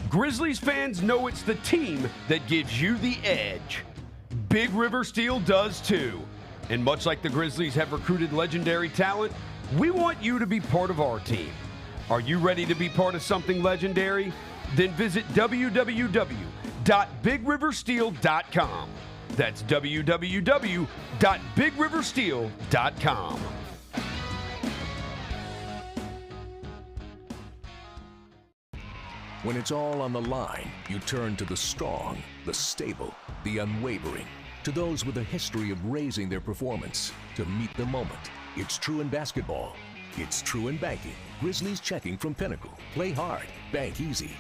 Grizzlies fans know it's the team that gives you the edge. Big River Steel does too. And much like the Grizzlies have recruited legendary talent, we want you to be part of our team. Are you ready to be part of something legendary? Then visit www.bigriversteel.com. That's www.bigriversteel.com. When it's all on the line, you turn to the strong, the stable, the unwavering. To those with a history of raising their performance to meet the moment. It's true in basketball. It's true in banking. Grizzlies Checking from Pinnacle. Play hard. Bank easy.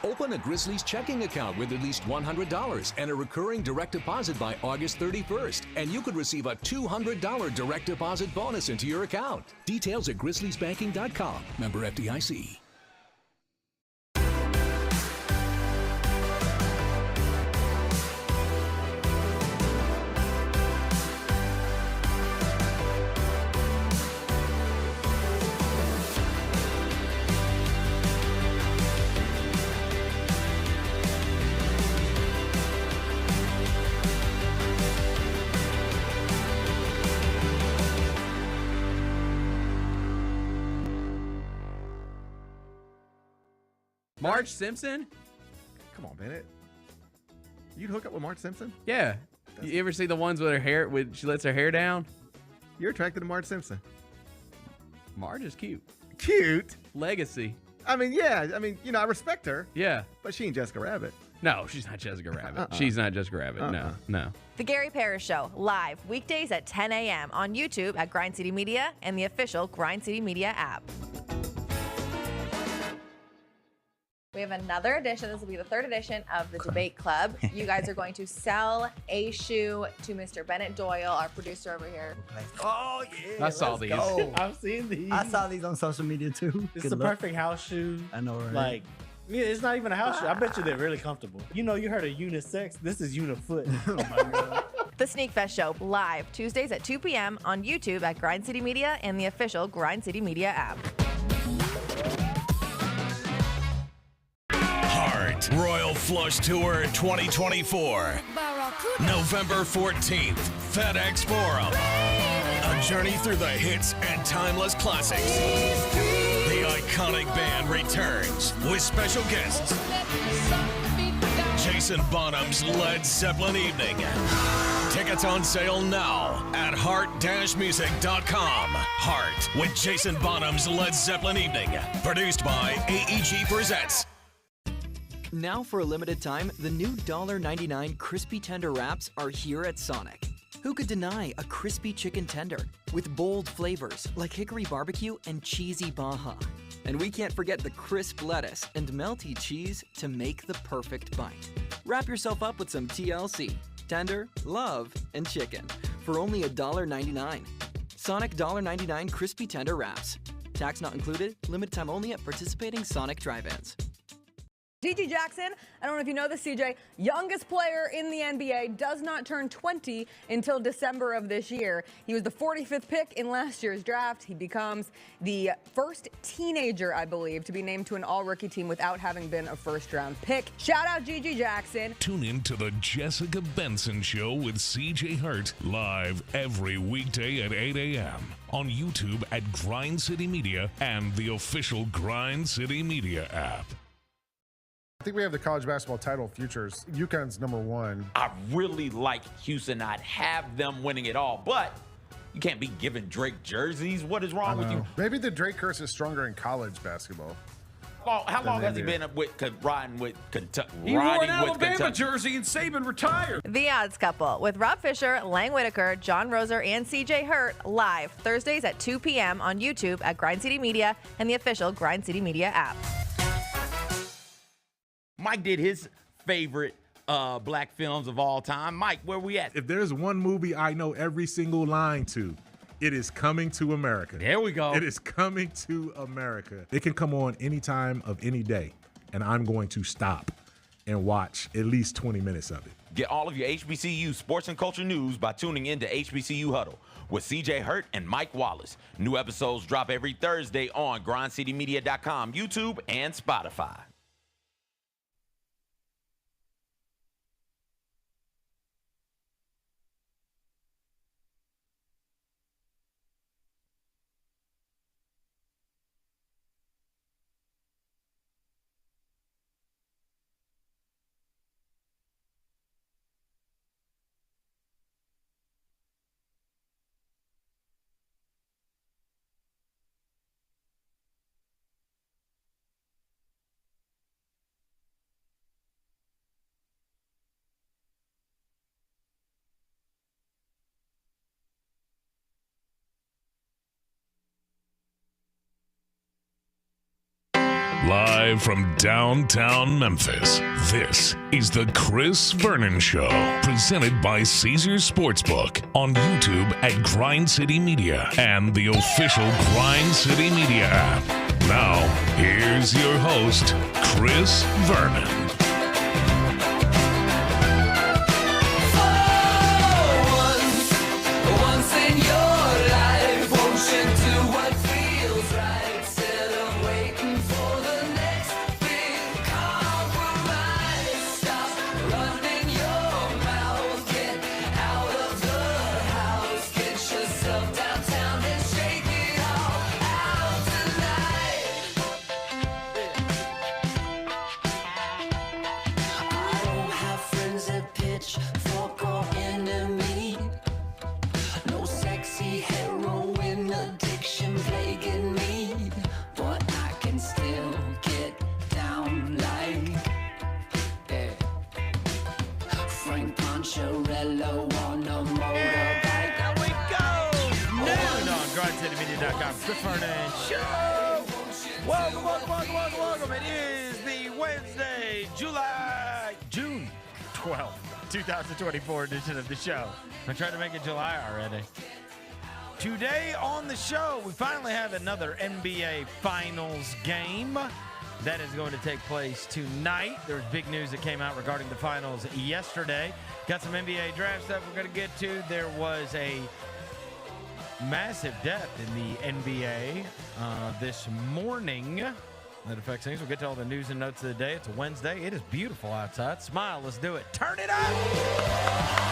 Open a Grizzlies checking account with at least $100 and a recurring direct deposit by August 31st. And you could receive a $200 direct deposit bonus into your account. Details at grizzliesbanking.com. Member FDIC. Marge Simpson? Come on, Bennett. You'd hook up with Marge Simpson? Yeah. You ever see the ones with her hair, with she lets her hair down? You're attracted to Marge Simpson. Marge is cute. Cute? Legacy. I mean, yeah. I mean, I respect her. Yeah. But she ain't Jessica Rabbit. No, she's not Jessica Rabbit. She's not Jessica Rabbit. No. The Gary Parrish Show, live weekdays at 10 a.m. on YouTube at Grind City Media and the official Grind City Media app. We have another edition. This will be the third edition of the Debate Club. You guys are going to sell a shoe to Mr. Bennett Doyle, our producer over here. Oh, yeah. I saw these. Go. I've seen these. I saw these on social media, too. It's the perfect house shoe. I know, right? Like, yeah, it's not even a house shoe. I bet you they're really comfortable. You heard of unisex. This is unifoot. Oh, my God. The Sneak Fest Show, live Tuesdays at 2 p.m. on YouTube at Grind City Media and the official Grind City Media app. Royal Flush Tour 2024. November 14th, FedEx Forum. A journey through the hits and timeless classics. The iconic band returns with special guests. Jason Bonham's Led Zeppelin Evening. Tickets on sale now at heart-music.com. Heart with Jason Bonham's Led Zeppelin Evening. Produced by AEG Presents. Now for a limited time, the new $1.99 crispy tender wraps are here at Sonic. Who could deny a crispy chicken tender with bold flavors like hickory barbecue and cheesy Baja? And we can't forget the crisp lettuce and melty cheese to make the perfect bite. Wrap yourself up with some TLC, tender, love, and chicken for only $1.99. Sonic $1.99 crispy tender wraps. Tax not included, limited time only at participating Sonic drive-ins. G.G. Jackson, I don't know if you know this, CJ, youngest player in the NBA, does not turn 20 until December of this year. He was the 45th pick in last year's draft. He becomes the first teenager, I believe, to be named to an all-rookie team without having been a first-round pick. Shout out G.G. Jackson. Tune in to the Jessica Benson Show with CJ Hurt, live every weekday at 8 a.m. on YouTube at Grind City Media and the official Grind City Media app. I think we have the college basketball title futures. UConn's #1. I really like Houston. I'd have them winning it all, but you can't be giving Drake jerseys. What is wrong with you? Maybe the Drake curse is stronger in college basketball. How long has he been riding with Kentucky? He wore an Alabama jersey and Saban retired. The Odds Couple with Rob Fisher, Lang Whitaker, John Roser, and CJ Hurt, live Thursdays at 2 p.m. on YouTube at Grind City Media and the official Grind City Media app. Mike did his favorite black films of all time. Mike, where we at? If there's one movie I know every single line to, it is Coming to America. There we go. It is Coming to America. It can come on any time of any day, and I'm going to stop and watch at least 20 minutes of it. Get all of your HBCU sports and culture news by tuning in to HBCU Huddle with CJ Hurt and Mike Wallace. New episodes drop every Thursday on grindcitymedia.com, YouTube, and Spotify. Live from downtown Memphis, this is the Chris Vernon Show, presented by Caesars Sportsbook on YouTube at Grind City Media and the official Grind City Media app. Now, here's your host, Chris Vernon. Chris Vernon Show. Welcome. It is the Wednesday, June 12th, 2024 edition of the show. I'm trying to make it July already. Today on the show, we finally have another NBA Finals game that is going to take place tonight. There's big news that came out regarding the Finals yesterday. Got some NBA draft stuff we're going to get to. There was a massive death in the NBA this morning that affects things. We'll get to all the news and notes of the day. It's a Wednesday. It is beautiful outside. Smile. Let's do it. Turn it up.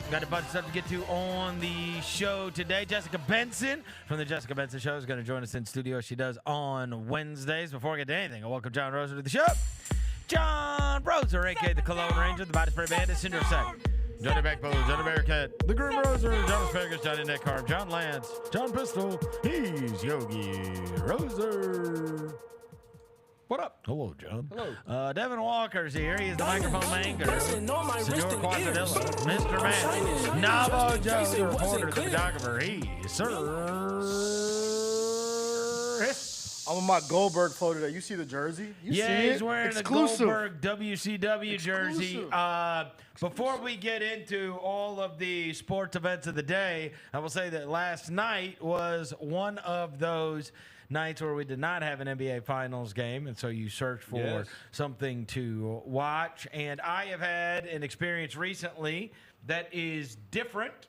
Got a bunch of stuff to get to on the show today. Jessica Benson from the Jessica Benson Show is going to join us in studio. She does on Wednesdays. Before I get to anything, I welcome John Roser to the show. John Roser, a.k.a. the Cologne Ranger, the Body Spray Bandit, Cinder Sack, Johnny Backbone, Johnny Bearcat, the Grim Roser, John Asparagus, Johnny Neckharp, John Lance, John Pistol. He's Yogi Roser. What up? Hello, John. Hello. Devin Walker's here. He is the microphone maker. Senor Quasadilla, Mr. Man, Navo Joe, the reporter, the photographer. He, sir. I'm on my Goldberg photo today. You see the jersey? He's wearing the Goldberg WCW jersey. Before we get into all of the sports events of the day, I will say that last night was one of those nights where we did not have an NBA Finals game, and so you search for something to watch. And I have had an experience recently that is different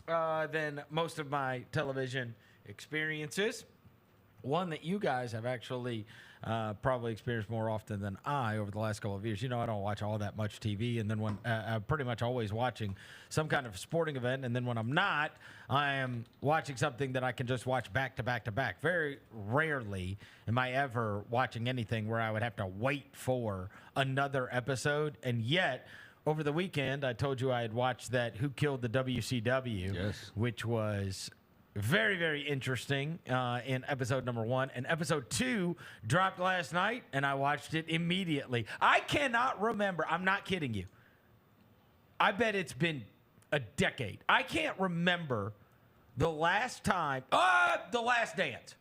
than most of my television experiences. One that you guys have actually probably experienced more often than I over the last couple of years. You know, I don't watch all that much TV, and then when I'm pretty much always watching some kind of sporting event, and then when I'm not, I am watching something that I can just watch back to back to back. Very rarely am I ever watching anything where I would have to wait for another episode, and yet over the weekend I told you I had watched that Who Killed the WCW, which was very, very interesting in episode number 1. And episode 2 dropped last night, and I watched it immediately. I cannot remember. I'm not kidding you. I bet it's been a decade. I can't remember the last time. The Last Dance.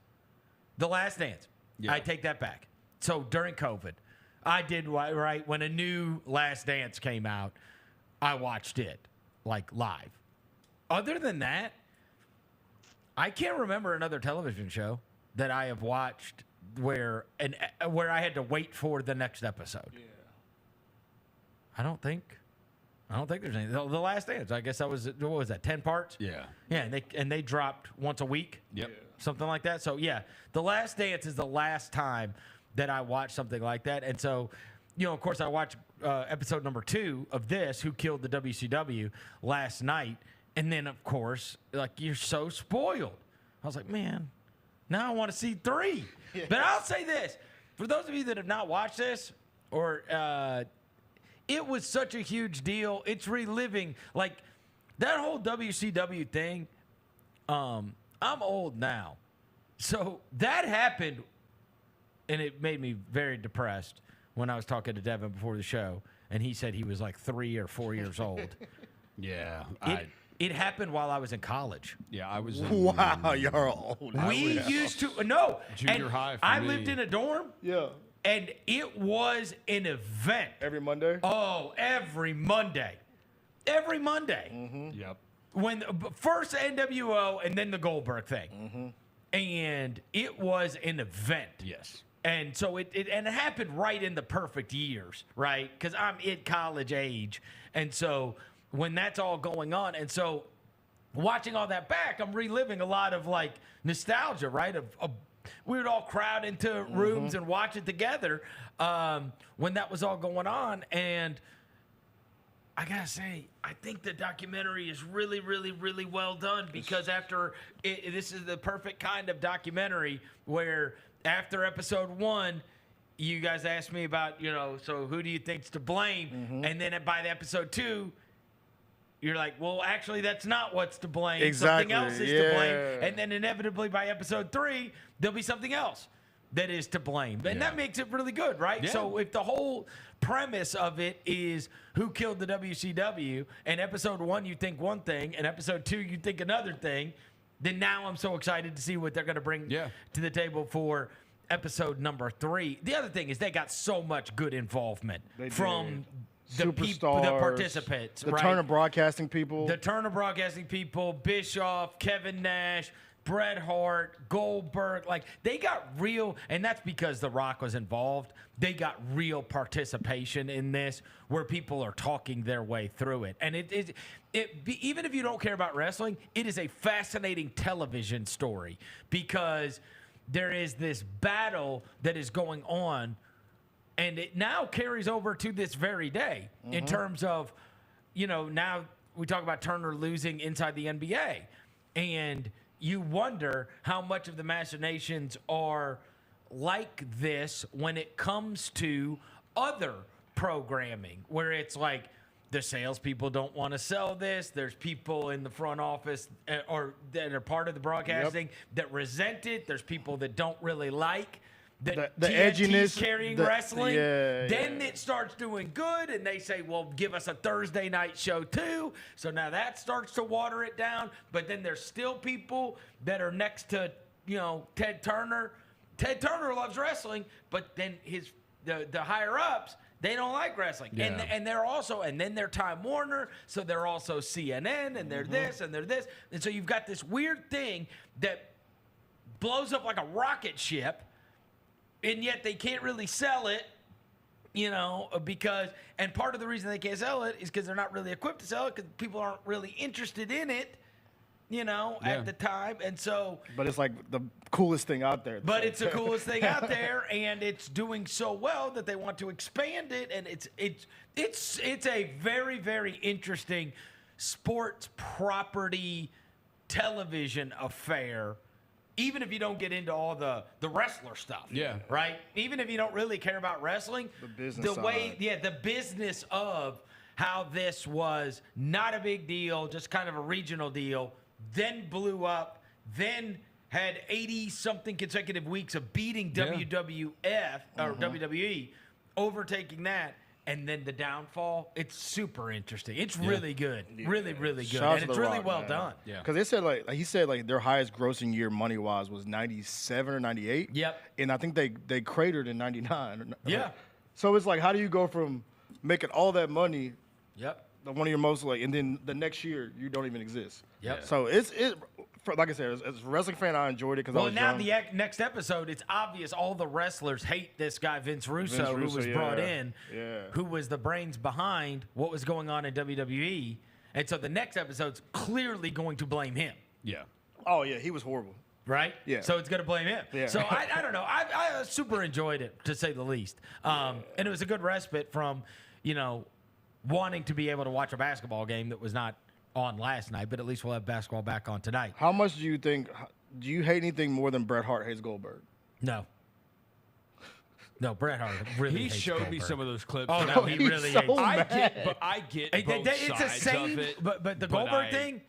The Last Dance. Yeah. I take that back. So during COVID, I did right when a new Last Dance came out. I watched it like live. Other than that, I can't remember another television show that I have watched where I had to wait for the next episode. Yeah. I don't think there's anything. The Last Dance, I guess that was, what was that, 10 parts? Yeah. Yeah, and they dropped once a week. Yep. Something like that. So, yeah, The Last Dance is the last time that I watched something like that. And so, you know, of course, I watch episode number 2 of this, Who Killed the WCW, last night. And then, of course, like, you're so spoiled. I was like, man, now I want to see 3. Yeah. But I'll say this. For those of you that have not watched this, or it was such a huge deal. It's reliving, like, that whole WCW thing. I'm old now. So that happened, and it made me very depressed when I was talking to Devin before the show, and he said he was like 3 or 4 years old. Yeah. It happened while I was in college. Yeah, I was Wow, you're old. We used to, no. Junior high for I me. lived in a dorm. Yeah. And it was an event. Every Monday? Oh, every Monday. Every Monday. Mm-hmm. Yep. When first NWO and then the Goldberg thing. Mm-hmm. And it was an event. Yes. And so it happened right in the perfect years, right? Because I'm at college age. And so when that's all going on, and so watching all that back, I'm reliving a lot of like nostalgia, right? Of we would all crowd into rooms and watch it together when that was all going on. And I gotta say, I think the documentary is really, really, really well done, because this is the perfect kind of documentary where after episode 1, you guys asked me about, so who do you think's to blame? And then by the episode 2, you're like, well, actually, that's not what's to blame. Exactly. Something else is to blame. And then inevitably by episode 3, there'll be something else that is to blame. And that makes it really good, right? Yeah. So if the whole premise of it is who killed the WCW, and episode 1 you think one thing, and episode 2 you think another thing, then now I'm so excited to see what they're going to bring to the table for episode number 3. The other thing is they got so much good involvement from the people, the participants, the right? Turner Broadcasting people. The Turner Broadcasting people, Bischoff, Kevin Nash, Bret Hart, Goldberg. Like, they got real, and that's because The Rock was involved. They got real participation in this where people are talking their way through it. And even if you don't care about wrestling, it is a fascinating television story, because there is this battle that is going on, and it now carries over to this very day in terms of, now we talk about Turner losing inside the NBA, and you wonder how much of the machinations are like this when it comes to other programming, where it's like the salespeople don't want to sell this. There's people in the front office or that are part of the broadcasting that resent it. There's people that don't really like that the edginess carrying wrestling. Then it starts doing good, and they say, well, give us a Thursday night show too. So now that starts to water it down. But then there's still people that are next to, Ted Turner. Ted Turner loves wrestling, but then the higher ups, they don't like wrestling. Yeah. And they're also, and then they're Time Warner, so they're also CNN, and they're this, and they're this. And so you've got this weird thing that blows up like a rocket ship, and yet they can't really sell it, because, and part of the reason they can't sell it is because they're not really equipped to sell it, because people aren't really interested in it, at the time. And so, but it's like the coolest thing out there. But it's the coolest thing out there, and it's doing so well that they want to expand it. And it's a very, very interesting sports property television affair. Even if you don't get into all the wrestler stuff. Yeah. Right? Even if you don't really care about wrestling. The business side. The business of how this was not a big deal, just kind of a regional deal, then blew up, then had 80-something consecutive weeks of beating WWF or WWE, overtaking that. And then the downfall, it's super interesting. It's really good. Really, really good. Shout out And to it's The really Rock, well man. done. Yeah. Because they said he said their highest grossing year money wise was 97 or 98. Yep. And I think they cratered in 99. Yeah. So it's like, how do you go from making all that money, Yep. one of your most and then the next year you don't even exist. Yep. So like I said, as a wrestling fan, I enjoyed it because I was now young. the next episode, it's obvious all the wrestlers hate this guy Vince Russo, who was brought in, who was the brains behind what was going on in WWE, and so the next episode's clearly going to blame him. Yeah. Oh yeah, he was horrible. Right? Yeah. So it's going to blame him. Yeah. So I don't know. I super enjoyed it, to say the least. And it was a good respite from, wanting to be able to watch a basketball game that was not on last night, but at least we'll have basketball back on tonight. How much do you think? Do you hate anything more than Bret Hart hates Goldberg? No. No, Bret Hart really hates showed Goldberg. me some of those clips. Oh, no, he really hates I get both it's the sides same, of it. but the Goldberg thing,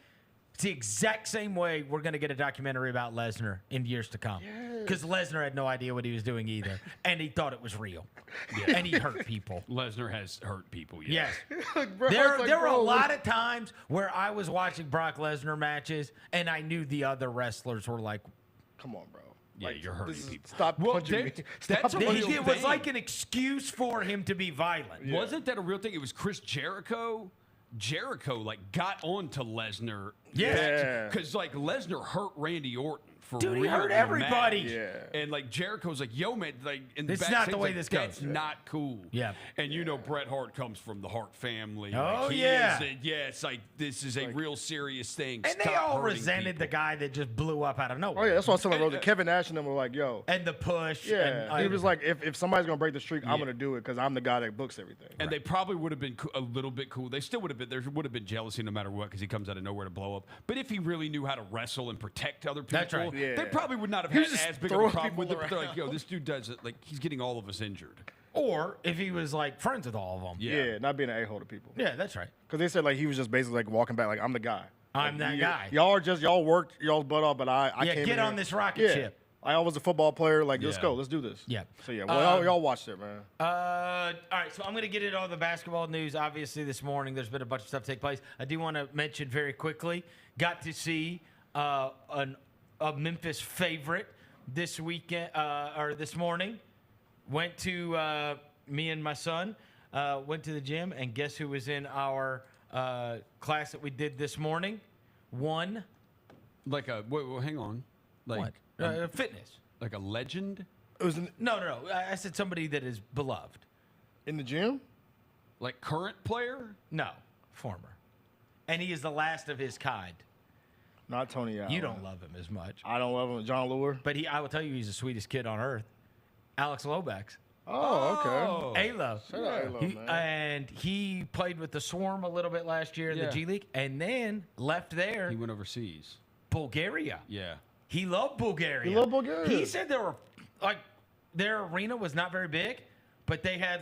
it's the exact same way we're going to get a documentary about Lesnar in years to come. Because Lesnar had no idea what he was doing either, and he thought it was real. And he hurt people. Lesnar has hurt people, Yes. Bro, There were a lot of times where I was watching Brock Lesnar matches, and I knew the other wrestlers were like, come on, bro. Yeah, you're hurting people. Stop punching me. That's a real it thing. was like an excuse for him to be violent. Wasn't that a real thing? It was Chris Jericho. Jericho got on to Lesnar. Yeah. Because Lesnar hurt Randy Orton. For Dude, he real hurt in the everybody. match. Yeah. And Jericho's like, yo, man, in the It's backstage, not the way this goes. That's not cool. Yeah. And Bret Hart comes from the Hart family. Oh, he yeah. It's like this is a real serious thing. And they all resented the guy that just blew up out of nowhere. Oh yeah, that's what I was telling Rosa. Kevin Nash and them were like, "Yo," and the push. Yeah, and he was like, "If somebody's gonna break the streak, I'm gonna do it because I'm the guy that books everything." And they probably would have been a little bit cool. They still would have been. There would have been jealousy no matter what because he comes out of nowhere to blow up. But if he really knew how to wrestle and protect other people, That's right. Yeah. they probably would not have He had was just as big of a throwing problem with it. people But they're like, yo, this dude does it. He's getting all of us injured. Or if he was friends with all of them. Yeah, not being an a-hole to people. Yeah, that's right. Because they said he was just basically walking back I'm the guy. I'm that guy. Y'all worked y'all's butt off, but I came get in on here. this rocket ship. I was a football player. Let's go. Let's do this. Yeah. So well, y'all watched it, man. All right, so I'm going to get into all the basketball news. Obviously, this morning there's been a bunch of stuff take place. I do want to mention very quickly. Got to see a Memphis favorite this weekend or this morning. Went to me and my son went to the gym, and guess who was in our class that we did this morning? One. Hang on. What? Fitness. Like a legend? It was No. I said somebody that is beloved. In the gym? Like current player? No, former. And he is the last of his kind. Not Tony Allen. You don't love him as much. I don't love him. John Lure. But I will tell you, he's the sweetest kid on earth. Alex Lomax. Oh, okay. A-Lo. Shout out A-Lo, man. And he played with the Swarm a little bit last year in the G League, and then left there. He went overseas. Bulgaria. Yeah. He loved Bulgaria. He loved Bulgaria. He said their arena was not very big, but they had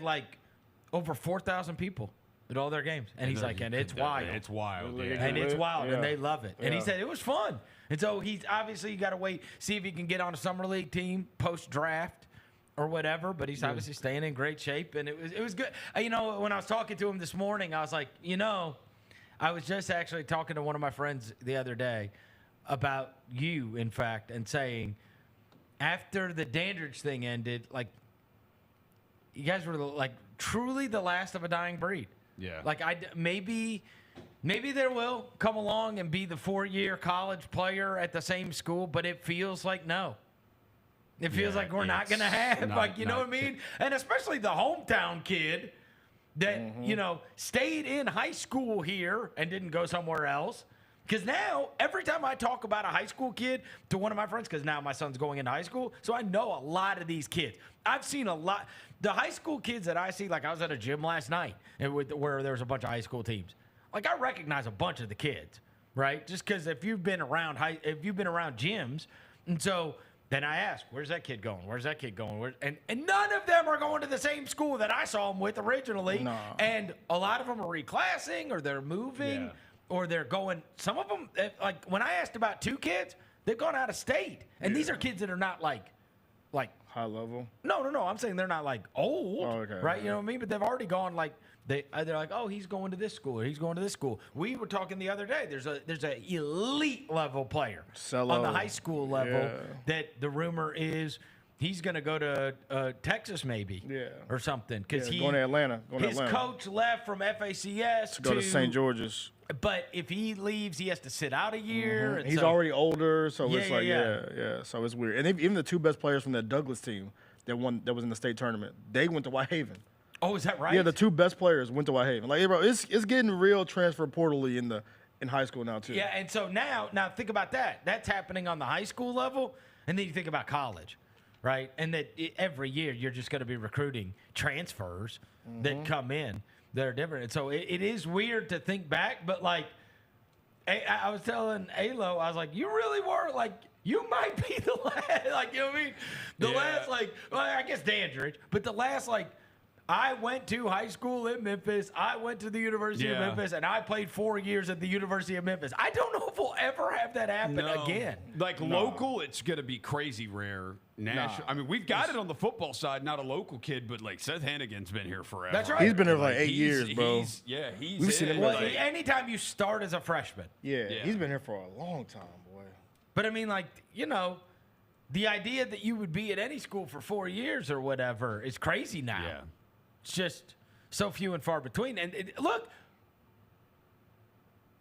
over 4,000 people at all their games. And he's like, and it's wild. It's wild. Yeah. And it's wild, Yeah. and they love it. And he said it was fun. And so he's obviously, you got to wait, see if he can get on a summer league team post-draft or whatever. But he's obviously staying in great shape, and it was good. When I was talking to him this morning, I was like, I was just actually talking to one of my friends the other day about you, in fact, and saying after the Dandridge thing ended, you guys were truly the last of a dying breed. Yeah. Maybe there will come along and be the 4-year college player at the same school, but it feels like no. It feels like we're not going to have, you know what I mean? And especially the hometown kid that, stayed in high school here and didn't go somewhere else. Because now, every time I talk about a high school kid to one of my friends, because now my son's going into high school, so I know a lot of these kids. I've seen a lot. The high school kids that I see, I was at a gym last night where there was a bunch of high school teams. I recognize a bunch of the kids, right? Just because if you've been around gyms, and so then I ask, where's that kid going? Where's that kid going? And none of them are going to the same school that I saw them with originally. No. And a lot of them are reclassing or they're moving. Yeah. Or they're going, some of them, when I asked about 2 kids, they've gone out of state. And these are kids that are not high level. No. I'm saying they're not old, okay, right? You know what I mean? But they've already gone they're like, oh, he's going to this school or he's going to this school. We were talking the other day. There's a elite level player on the high school level that the rumor is he's going to go to Texas maybe or something because going to Atlanta. His coach left from FACS to go to St. George's. But if he leaves, he has to sit out a year. He's already older, so it's so it's weird. And even the 2 best players from that Douglas team that was in the state tournament, they went to Whitehaven. Oh, is that right? Yeah, the 2 best players went to Whitehaven. Bro, it's getting real transfer portal-y in high school now too. Yeah, and so now think about that. That's happening on the high school level, and then you think about college, right? And that every year you're just going to be recruiting transfers that come in. that are different. And so it is weird to think back, but like I was telling Alo, I was like, you really were like, you might be the last, like, you know what I mean? The last, like, well, I guess Dandridge, but the last, like, I went to high school in Memphis. I went to the University of Memphis, and I played 4 years at the University of Memphis. I don't know if we'll ever have that happen again. Like local, it's going to be crazy rare. National. I mean, we've got it on the football side, not a local kid, but like Seth Hannigan's been here forever. That's right. He's been there for like 8 years, bro. We've seen him. Well, anytime you start as a freshman. Yeah, he's been here for a long time, boy. But I mean, like, you know, the idea that you would be at any school for 4 years or whatever is crazy now. Yeah. It's just so few and far between. And look,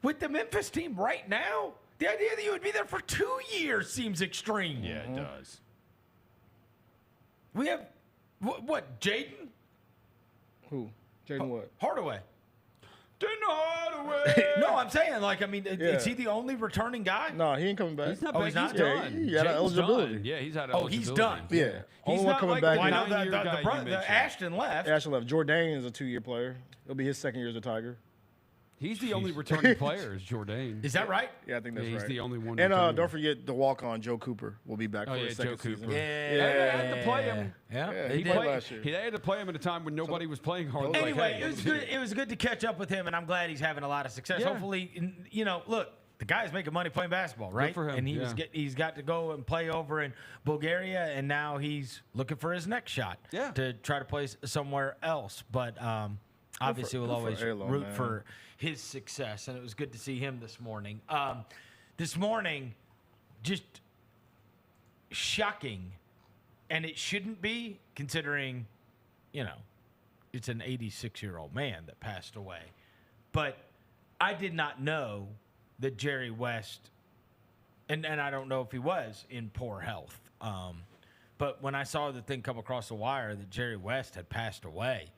with the Memphis team right now, the idea that you would be there for 2 years seems extreme. Yeah, it does. We have, what Jaden? Who? Jaden what? Hardaway. Jaden Hardaway. No, I'm saying, like, I mean, is he the only returning guy? No, he ain't coming back. He's not Oh, back. he's not? He's done. He had eligibility. Done. Yeah, he's had Oh, eligibility. he's done. Yeah. He's Only one not coming like back. the I know nine-year guy you mentioned. Ashton left. Ashton left. Jourdain is a 2-year player. It'll be his second year as a Tiger. He's the only returning player is Jourdain. Is that right? Yeah, I think that's He's right. the only one. And returning. don't forget the walk-on Joe Cooper will be back for his second Joe Cooper. season. They had to play him. Yeah, he played last year. They had to play him at a time when nobody was playing hard. Anyway, it was good. It was good to catch up with him, and I'm glad he's having a lot of success. Yeah. Hopefully, you know, look, the guy's making money playing basketball, right? for him, And he's got to go and play over in Bulgaria, and now he's looking for his next shot to try to play somewhere else. But obviously, we'll always root for his success, and it was good to see him this morning. This morning, just shocking, and it shouldn't be, considering, you know, it's an 86-year-old man that passed away. But I did not know that Jerry West, and I don't know if he was in poor health, but when I saw the thing come across the wire that Jerry West had passed away,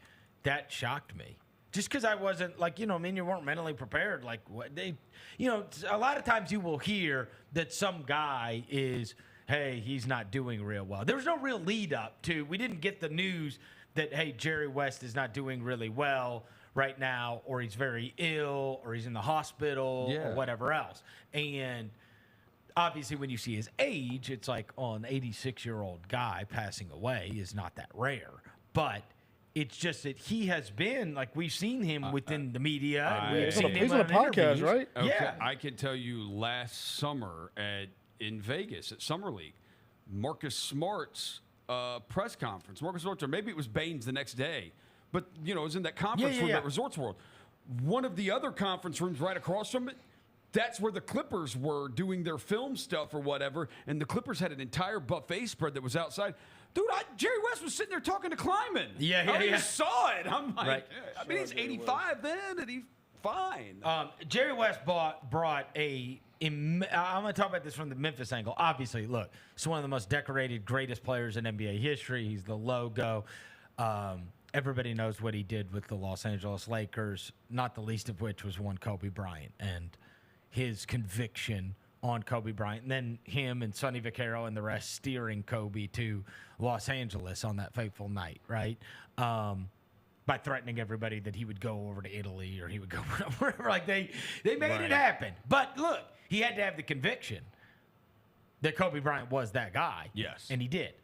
that shocked me. Just because I wasn't, like, you know, I mean, you weren't mentally prepared. Like, what they, you know, a lot of times you will hear that some guy is, hey, he's not doing real well. There was no real lead up to, we didn't get the news that, hey, Jerry West is not doing really well right now, or he's very ill, or he's in the hospital, or whatever else. And obviously, when you see his age, it's like, oh, an 86-year-old guy passing away is not that rare. But it's just that he has been, like, we've seen him within the media. And we've seen him he's on a podcast, interviews. right? Okay. Yeah. I can tell you last summer in Vegas at Summer League, Marcus Smart's press conference. Marcus Smart, or maybe it was Baines the next day, but, you know, it was in that conference room at Resorts World. One of the other conference rooms right across from it, that's where the Clippers were doing their film stuff or whatever, and the Clippers had an entire buffet spread that was outside. Dude, Jerry West was sitting there talking to Kleiman. I just saw it. I'm like, I mean, he's 85 then, and he's fine. Jerry West brought a. I'm going to talk about this from the Memphis angle. Obviously, look, he's one of the most decorated, greatest players in NBA history. He's the logo. Everybody knows what he did with the Los Angeles Lakers, not the least of which was one Kobe Bryant and his conviction on Kobe Bryant, and then him and Sonny Vaccaro and the rest steering Kobe to Los Angeles on that fateful night, right? By threatening everybody that he would go over to Italy or he would go wherever. Like, they made it happen. But look, he had to have the conviction that Kobe Bryant was that guy. Yes. And he did.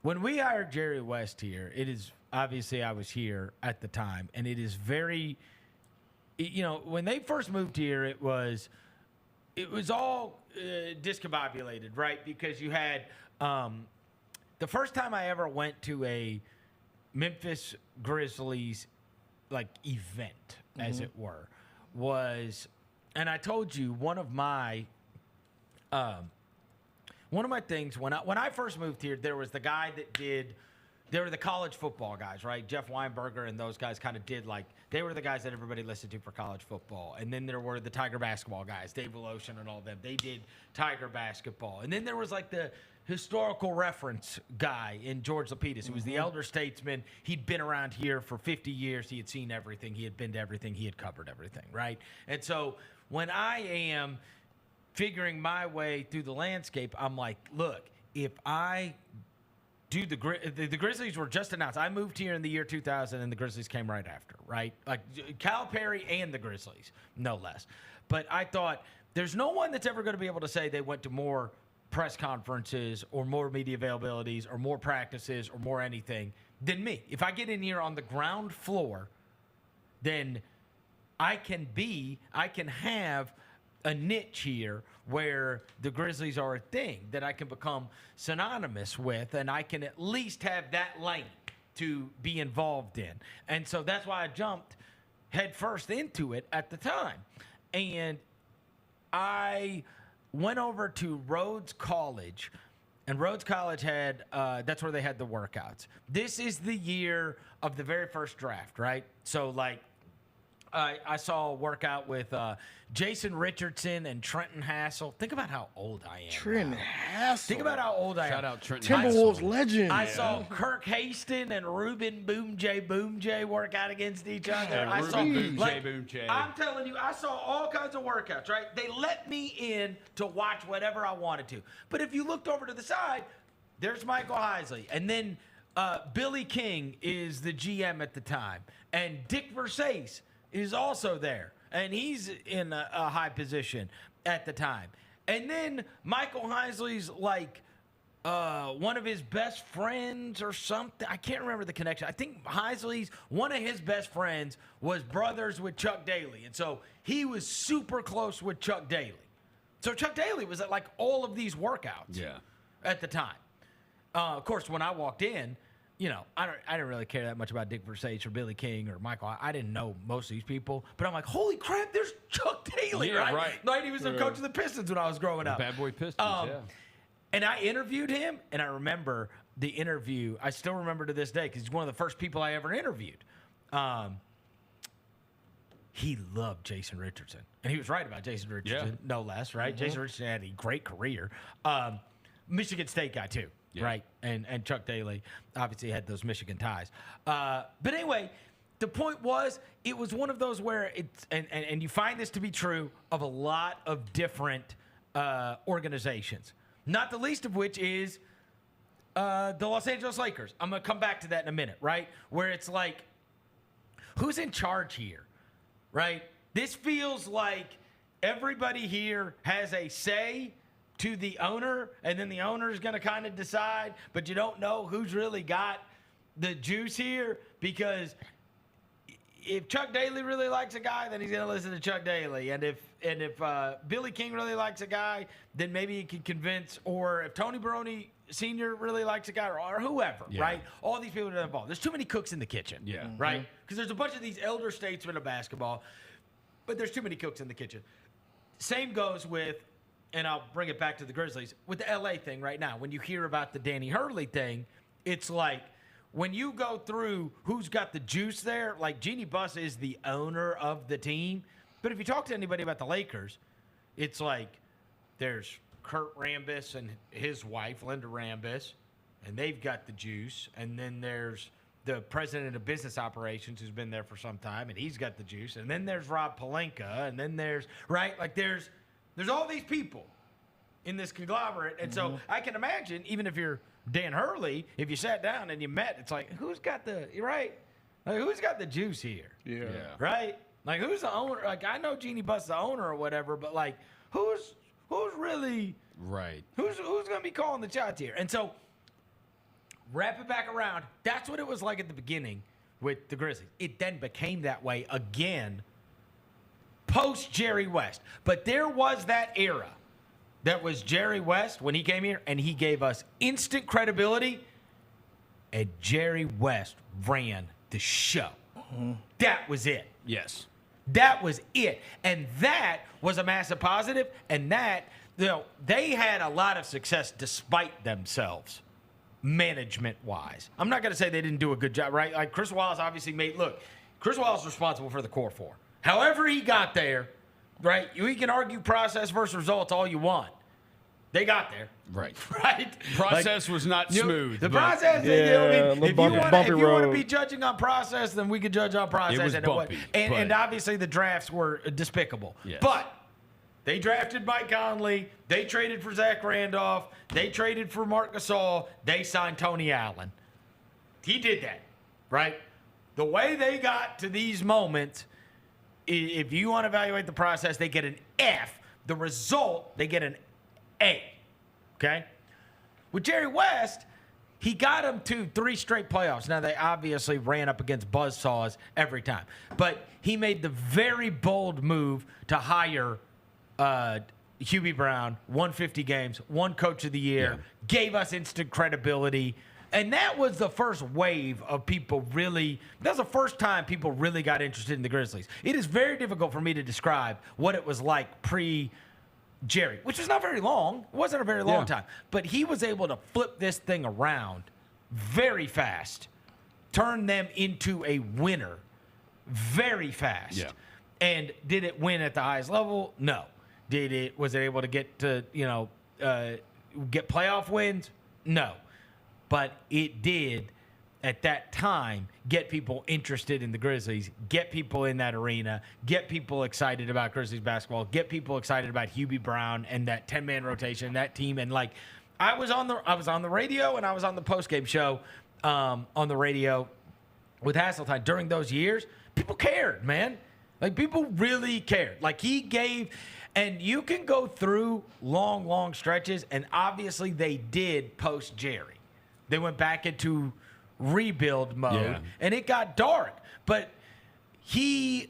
When we hired Jerry West here, it is obviously I was here at the time, and it is very, you know, when they first moved here, it was all discombobulated, right? Because you had the first time I ever went to a Memphis Grizzlies like event, as it were, was, and I told you one of my things when I first moved here, there was the guy that did. There were the college football guys, right? Jeff Weinberger and those guys kind of did, like, they were the guys that everybody listened to for college football. And then there were the Tiger basketball guys, Dave Woloshin and all of them. They did Tiger basketball. And then there was, like, the historical reference guy in George Lapidus, who was the elder statesman. He'd been around here for 50 years. He had seen everything. He had been to everything. He had covered everything, right? And so when I am figuring my way through the landscape, I'm like, look, if I dude, the Grizzlies were just announced. I moved here in the year 2000, and the Grizzlies came right after, right? Like Calipari and the Grizzlies, no less. But I thought there's no one that's ever going to be able to say they went to more press conferences or more media availabilities or more practices or more anything than me. If I get in here on the ground floor, then I can have a niche here where the Grizzlies are a thing that I can become synonymous with, and I can at least have that lane to be involved in. And so that's why I jumped headfirst into it at the time. And I went over to Rhodes College, and Rhodes College had, that's where they had the workouts. This is the year of the very first draft, right? So, like, I saw a workout with Jason Richardson and Trenton Hassel. Think about how old I am. Trenton Hassel. Think about how old I am. Shout out Trenton Timberwolves Hassel. legend. I saw Kirk Haston and Ruben Boom J work out against each other. Yeah, I Ruben saw Boom J. I'm telling you, I saw all kinds of workouts, right? They let me in to watch whatever I wanted to. But if you looked over to the side, there's Michael Heisley. And then Billy King is the GM at the time. And Dick Versace is also there. And he's in a high position at the time. And then Michael Heisley's like one of his best friends or something. I can't remember the connection. I think Heisley's, one of his best friends was brothers with Chuck Daly. And so he was super close with Chuck Daly. So Chuck Daly was at like all of these workouts at the time. Of course, when I walked in, you know, I didn't really care that much about Dick Versace or Billy King or Michael. I didn't know most of these people. But I'm like, holy crap, there's Chuck Daly, right? Like, he was the coach of the Pistons when I was growing up. Bad Boy Pistons, And I interviewed him, and I remember the interview. I still remember to this day because he's one of the first people I ever interviewed. He loved Jason Richardson. And he was right about Jason Richardson, no less, right? Jason Richardson had a great career. Michigan State guy, too. Yeah. Right, and Chuck Daly obviously had those Michigan ties. But anyway, the point was, it was one of those where it's, and you find this to be true of a lot of different organizations, not the least of which is the Los Angeles Lakers. I'm going to come back to that in a minute, right? Where it's like, who's in charge here, right? This feels like everybody here has a say to the owner, and then the owner is going to kind of decide, but you don't know who's really got the juice here, because if Chuck Daly really likes a guy, then he's going to listen to Chuck Daly, and if Billy King really likes a guy, then maybe he can convince, or if Tony Barone Sr. really likes a guy, or whoever, right? All these people are involved. There's too many cooks in the kitchen, right? Because there's a bunch of these elder statesmen of basketball, but there's too many cooks in the kitchen. Same goes with, and I'll bring it back to the Grizzlies, with the LA thing right now. When you hear about the Danny Hurley thing, it's like, when you go through who's got the juice there, like Jeannie Buss is the owner of the team. But if you talk to anybody about the Lakers, it's like there's Kurt Rambis and his wife, Linda Rambis, and they've got the juice. And then there's the president of business operations who's been there for some time, and he's got the juice. And then there's Rob Pelinka, and then there's, right, like there's all these people in this conglomerate. And so I can imagine, even if you're Dan Hurley, if you sat down and you met, it's like, who's got the, right? Like, who's got the juice here? Yeah. Right? Like, who's the owner? Like, I know Jeannie Buss the owner or whatever, but like, who's really, right? Who's going to be calling the shots here? And so, wrap it back around. That's what it was like at the beginning with the Grizzlies. It then became that way again post Jerry West. But there was that era that was Jerry West when he came here, and he gave us instant credibility, and Jerry West ran the show. That was it. Yes. That was it. And that was a massive positive, and that, you know, they had a lot of success despite themselves, management-wise. I'm not going to say they didn't do a good job, right? Like, Chris Wallace obviously Chris Wallace is responsible for the core four. However he got there, right? We can argue process versus results all you want. They got there. Right. Right? Process was not smooth. The process, if you want to be judging on process, then we could judge on process. It was bumpy. And obviously the drafts were despicable. Yes. But They drafted Mike Conley. They traded for Zach Randolph. They traded for Marc Gasol. They signed Tony Allen. He did that, right? The way they got to these moments, if you want to evaluate the process, they get an F. The result, they get an A, okay? With Jerry West, he got them to 3 straight playoffs. Now, they obviously ran up against buzzsaws every time. But he made the very bold move to hire Hubie Brown, won 50 games, won Coach of the Year, gave us instant credibility. And that was the first wave of people really – that was the first time people really got interested in the Grizzlies. It is very difficult for me to describe what it was like pre-Jerry, which was not very long. It wasn't a very long time. But he was able to flip this thing around very fast, turn them into a winner very fast. Yeah. And did it win at the highest level? No. Was it able to get to, get playoff wins? No. But it did, at that time, get people interested in the Grizzlies, get people in that arena, get people excited about Grizzlies basketball, get people excited about Hubie Brown and that 10-man rotation, that team. And, I was on the radio and I was on the postgame show on the radio with Hasseltine during those years. People cared, man. People really cared. He gave... And you can go through long, long stretches, and obviously they did post-Jerry. They went back into rebuild mode, and it got dark. But he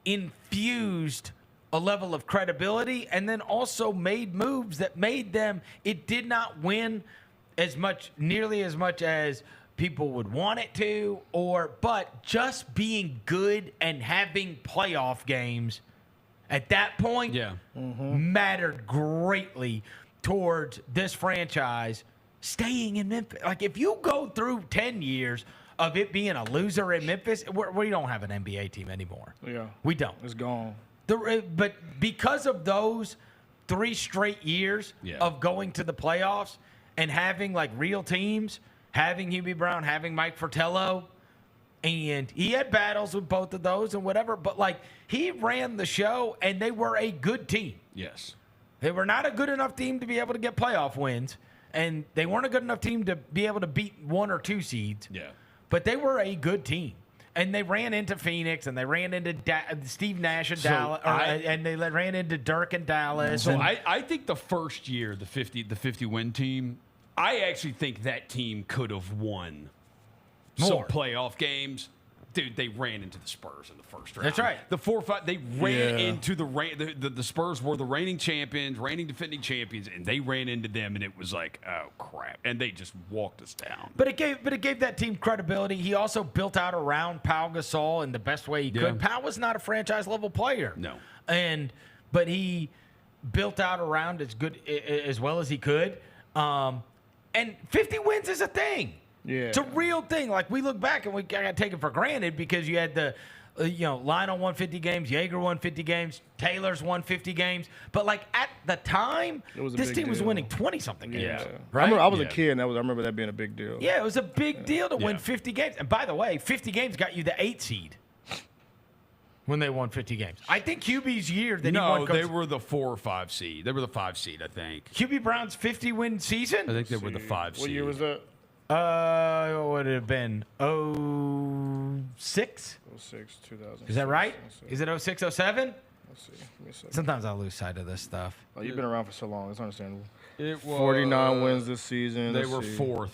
infused a level of credibility and then also made moves that made them – it did not win nearly as much as people would want it to, but just being good and having playoff games – at that point, mattered greatly towards this franchise staying in Memphis. If you go through 10 years of it being a loser in Memphis, we don't have an NBA team anymore. Yeah. We don't. It's gone. But because of those 3 straight years of going to the playoffs and having, real teams, having Hubie Brown, having Mike Fratello, and he had battles with both of those and whatever, but he ran the show and they were a good team. Yes. They were not a good enough team to be able to get playoff wins, and they weren't a good enough team to be able to beat 1 or 2 seeds. Yeah. But they were a good team. And they ran into Phoenix, and they ran into Steve Nash in Dallas, and they ran into Dirk in Dallas. So I think the first year, the 50 win team, I actually think that team could have won some playoff games. Dude, they ran into the Spurs in the first round. That's right. The 4-5, they ran into the Spurs were the reigning champions, reigning defending champions, and they ran into them, and it was like, oh crap, and they just walked us down. But it gave that team credibility. He also built out around Powell Gasol in the best way he could. Powell was not a franchise level player. No. But he built out around as well as he could. And 50 wins is a thing. Yeah. It's a real thing. We look back and we got to take it for granted because you had the, Lionel won 50 games, Yeager won 50 games, Taylor's won 50 games. But at the time, this team was winning 20-something games. Yeah. Right? I was a kid, and I remember that being a big deal. Yeah, it was a big deal to win 50 games. And by the way, 50 games got you the 8 seed when they won 50 games. I think Hubie's year that he won. They were the 4 or 5 seed. They were the 5 seed, I think. Hubie Brown's 50-win season? I think they were the 5 seed. What year was that? What would it have been? 06? 06, 2000. Is that right? Is it 06, 07? Let's see. Give me a second. Sometimes I lose sight of this stuff. Oh, you've been around for so long. It's understandable. It was 49 wins this season. They were 4th.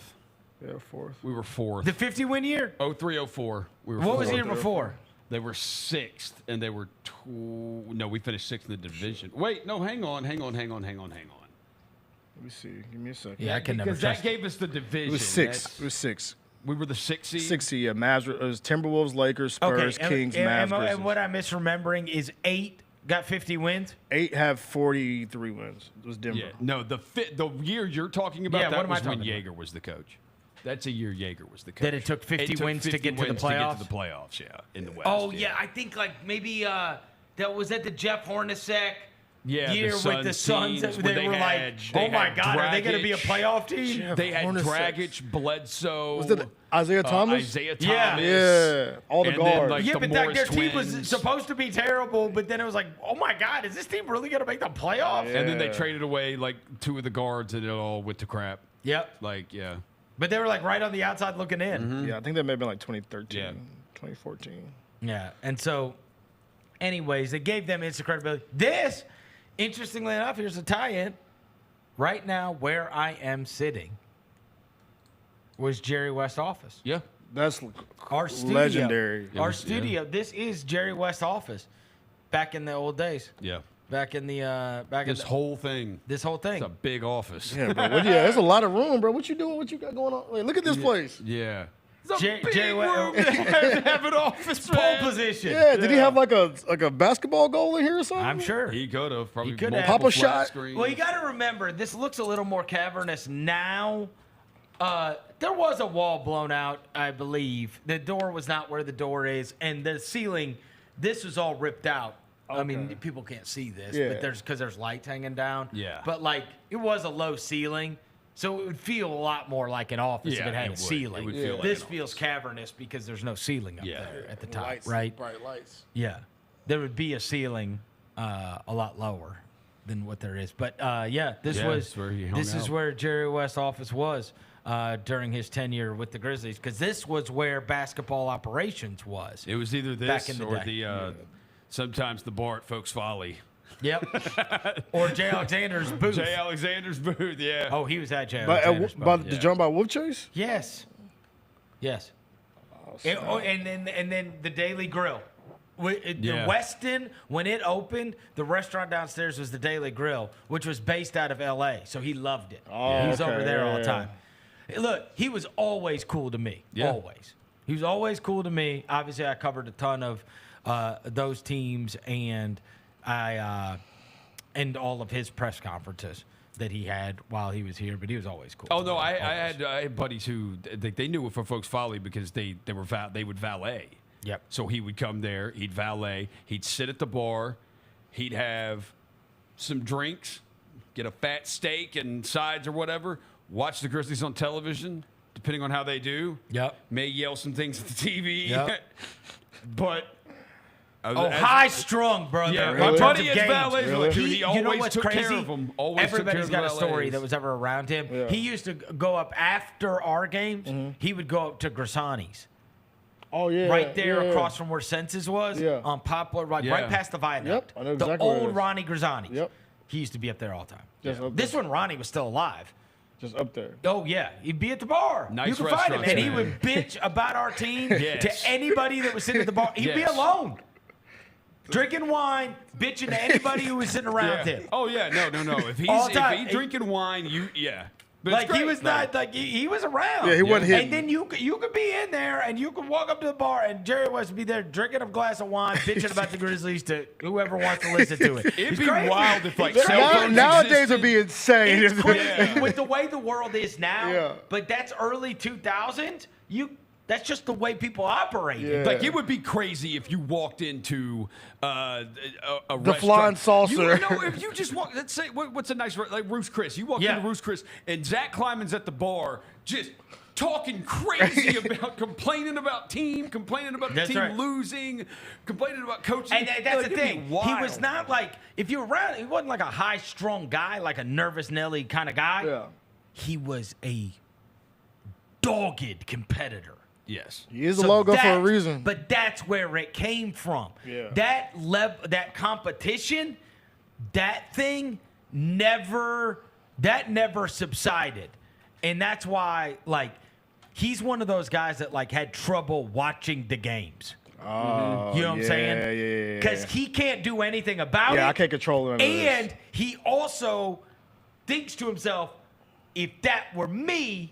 Yeah, 4th. We were 4th. The 50-win year? 03-04. We were what 4th. was the year before? They were 6th, and they were no, we finished 6th in the division. Wait, no, hang on. Let me see. Give me a second. Yeah, I can never because that gave us the division. It was 6. It was 6. We were the 6th seed? 6 seed, yeah. Mavs, it was Timberwolves, Lakers, Spurs, Kings, Mavs, Grizzlies. And what I'm misremembering is 8 got 50 wins? 8 have 43 wins. It was Denver. Yeah. No, the year you're talking about, that was when Yeager was the coach. That's a year Yeager was the coach. That it took 50 wins to get to the playoffs? Yeah, in the West. Oh, yeah. I think maybe that was at the Jeff Hornacek year with the Suns, teams, they were like, oh my God, are they going to be a playoff team? They had Dragic, Bledsoe. Was it Isaiah Thomas? Isaiah Thomas. Yeah. All the guards. Yeah, but their team was supposed to be terrible, but then it was like, oh my God, is this team really going to make the playoffs? And then they traded away like 2 of the guards, and it all went to crap. Yep. Like, yeah. But they were like right on the outside looking in. Yeah, I think that may have been like 2013, 2014. Yeah. And so, anyways, they gave them instant credibility. This, interestingly enough, here's a tie-in. Right now, where I am sitting was Jerry West's office. Yeah. That's our studio, legendary. Our studio. This is Jerry West's office back in the old days. Yeah. Back in the This whole thing. This whole thing. It's a big office. Yeah, bro. There's a lot of room, bro. What you doing? What you got going on? Wait, look at this place. Yeah. Jerry room to have an office, pole position. Yeah, did he have like a basketball goal in here or something? I'm sure. He could have. Probably could multiple pop a flat shot. screens. Well, you got to remember, this looks a little more cavernous now. There was a wall blown out, I believe. The door was not where the door is, and the ceiling, this was all ripped out. I mean, people can't see this, but because there's lights hanging down. Yeah. But like, it was a low ceiling, so it would feel a lot more like an office if it had a ceiling. It would feel like this an feels cavernous because there's no ceiling up there at the top, Lights, right? Bright lights. Yeah, there would be a ceiling a lot lower than what there is. But yeah, this is where he hung is out. where Jerry West's office was during his tenure with the Grizzlies, because this was where basketball operations was. It was either back this in the or day. sometimes the bar at Folks Folly. Yep. Or Jay Alexander's booth. Jay Alexander's booth, yeah. Oh, he was at Jay By Alexander's booth. the jump by Wolf Chase? Yes. Yes. And then the Daily Grill. The Westin, when it opened, the restaurant downstairs was the Daily Grill, which was based out of L.A., so he loved it. Oh, he was okay. over there all the Yeah. time. Look, he was always cool to me. Yeah. Always. He was always cool to me. Obviously, I covered a ton of those teams, and and all of his press conferences that he had while he was here, but he was always cool. Oh no, I had buddies who they knew it for Folks Folly because they would valet. Yep. So he would come there, he'd valet, he'd sit at the bar, he'd have some drinks, get a fat steak and sides or whatever, watch the Grizzlies on television, depending on how they do. Yep. May yell some things at the TV. Yep. But high strung, brother. Yeah, in my terms buddy of is games. valet. Really? Dude, he always you know what's took crazy? care of them. Always Everybody's took care got of a the story valets. that was ever around him. Yeah. He used to go up after our games. He would go up to Grisani's. Oh, yeah. Right there yeah. across from where Census was, Yeah. on Poplar, right Yeah. past the viaduct. Yep, I know the exactly where it old is. Ronnie Grisani's. Yep. He used to be up there all the time. Just up This there. one, Ronnie was still alive. Just up there. Oh, yeah. He'd be at the bar. Nice you could find him. restaurants, And he man. would bitch about our team Yes. to anybody that was sitting at the bar. He'd be Yes. alone. Drinking wine, bitching to anybody who was sitting around Yeah. him. Oh yeah, no. If All he's the time. drinking wine, But Like it's great. he was not like he was around. Yeah, he wasn't hidden. And then you could be in there and you could walk up to the bar and Jerry West would be there drinking a glass of wine, bitching about the Grizzlies to whoever wants to listen to it. It'd It's be crazy. wild if like cell phones Nowadays existed. would be insane. It's crazy with the way the world is now. Yeah. But that's early 2000s. That's just the way people operate. Yeah. Like it would be crazy if you walked into a The flying restaurant. saucer. If you just walk, let's say what's a nice like Roost Chris. You walk Yeah. into Roost Chris and Zach Kleiman's at the bar just talking crazy about complaining about team, complaining about the That's team right. losing, complaining about coaching. And that's Like, the it'd be thing. He wild. was not like, if you were around, he wasn't like a high-strung guy, like a nervous Nelly kind of guy. Yeah. He was a dogged competitor. Yes. He is a logo for a reason. But that's where it came from. Yeah. That competition, that thing never subsided. And that's why, like, he's one of those guys that, like, had trouble watching the games. Oh, You know what I'm saying? Yeah. Because he can't do anything about it. Yeah, I can't control him. And he also thinks to himself, if that were me,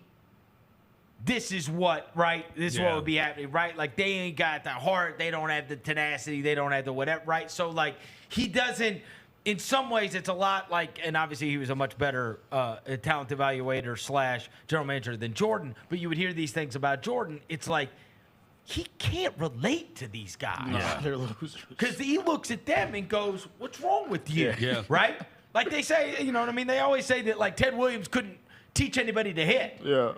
this is what, right? This is what would be happening, right? Like, they ain't got the heart. They don't have the tenacity. They don't have the whatever, right? So, like, he doesn't, in some ways, it's a lot like, and obviously he was a much better talent evaluator / general manager than Jordan, but you would hear these things about Jordan. It's like, he can't relate to these guys. Yeah. They're losers. Because he looks at them and goes, what's wrong with you? Yeah. Right? Like they say, you know what I mean? They always say that, like, Ted Williams couldn't teach anybody to hit. Yeah.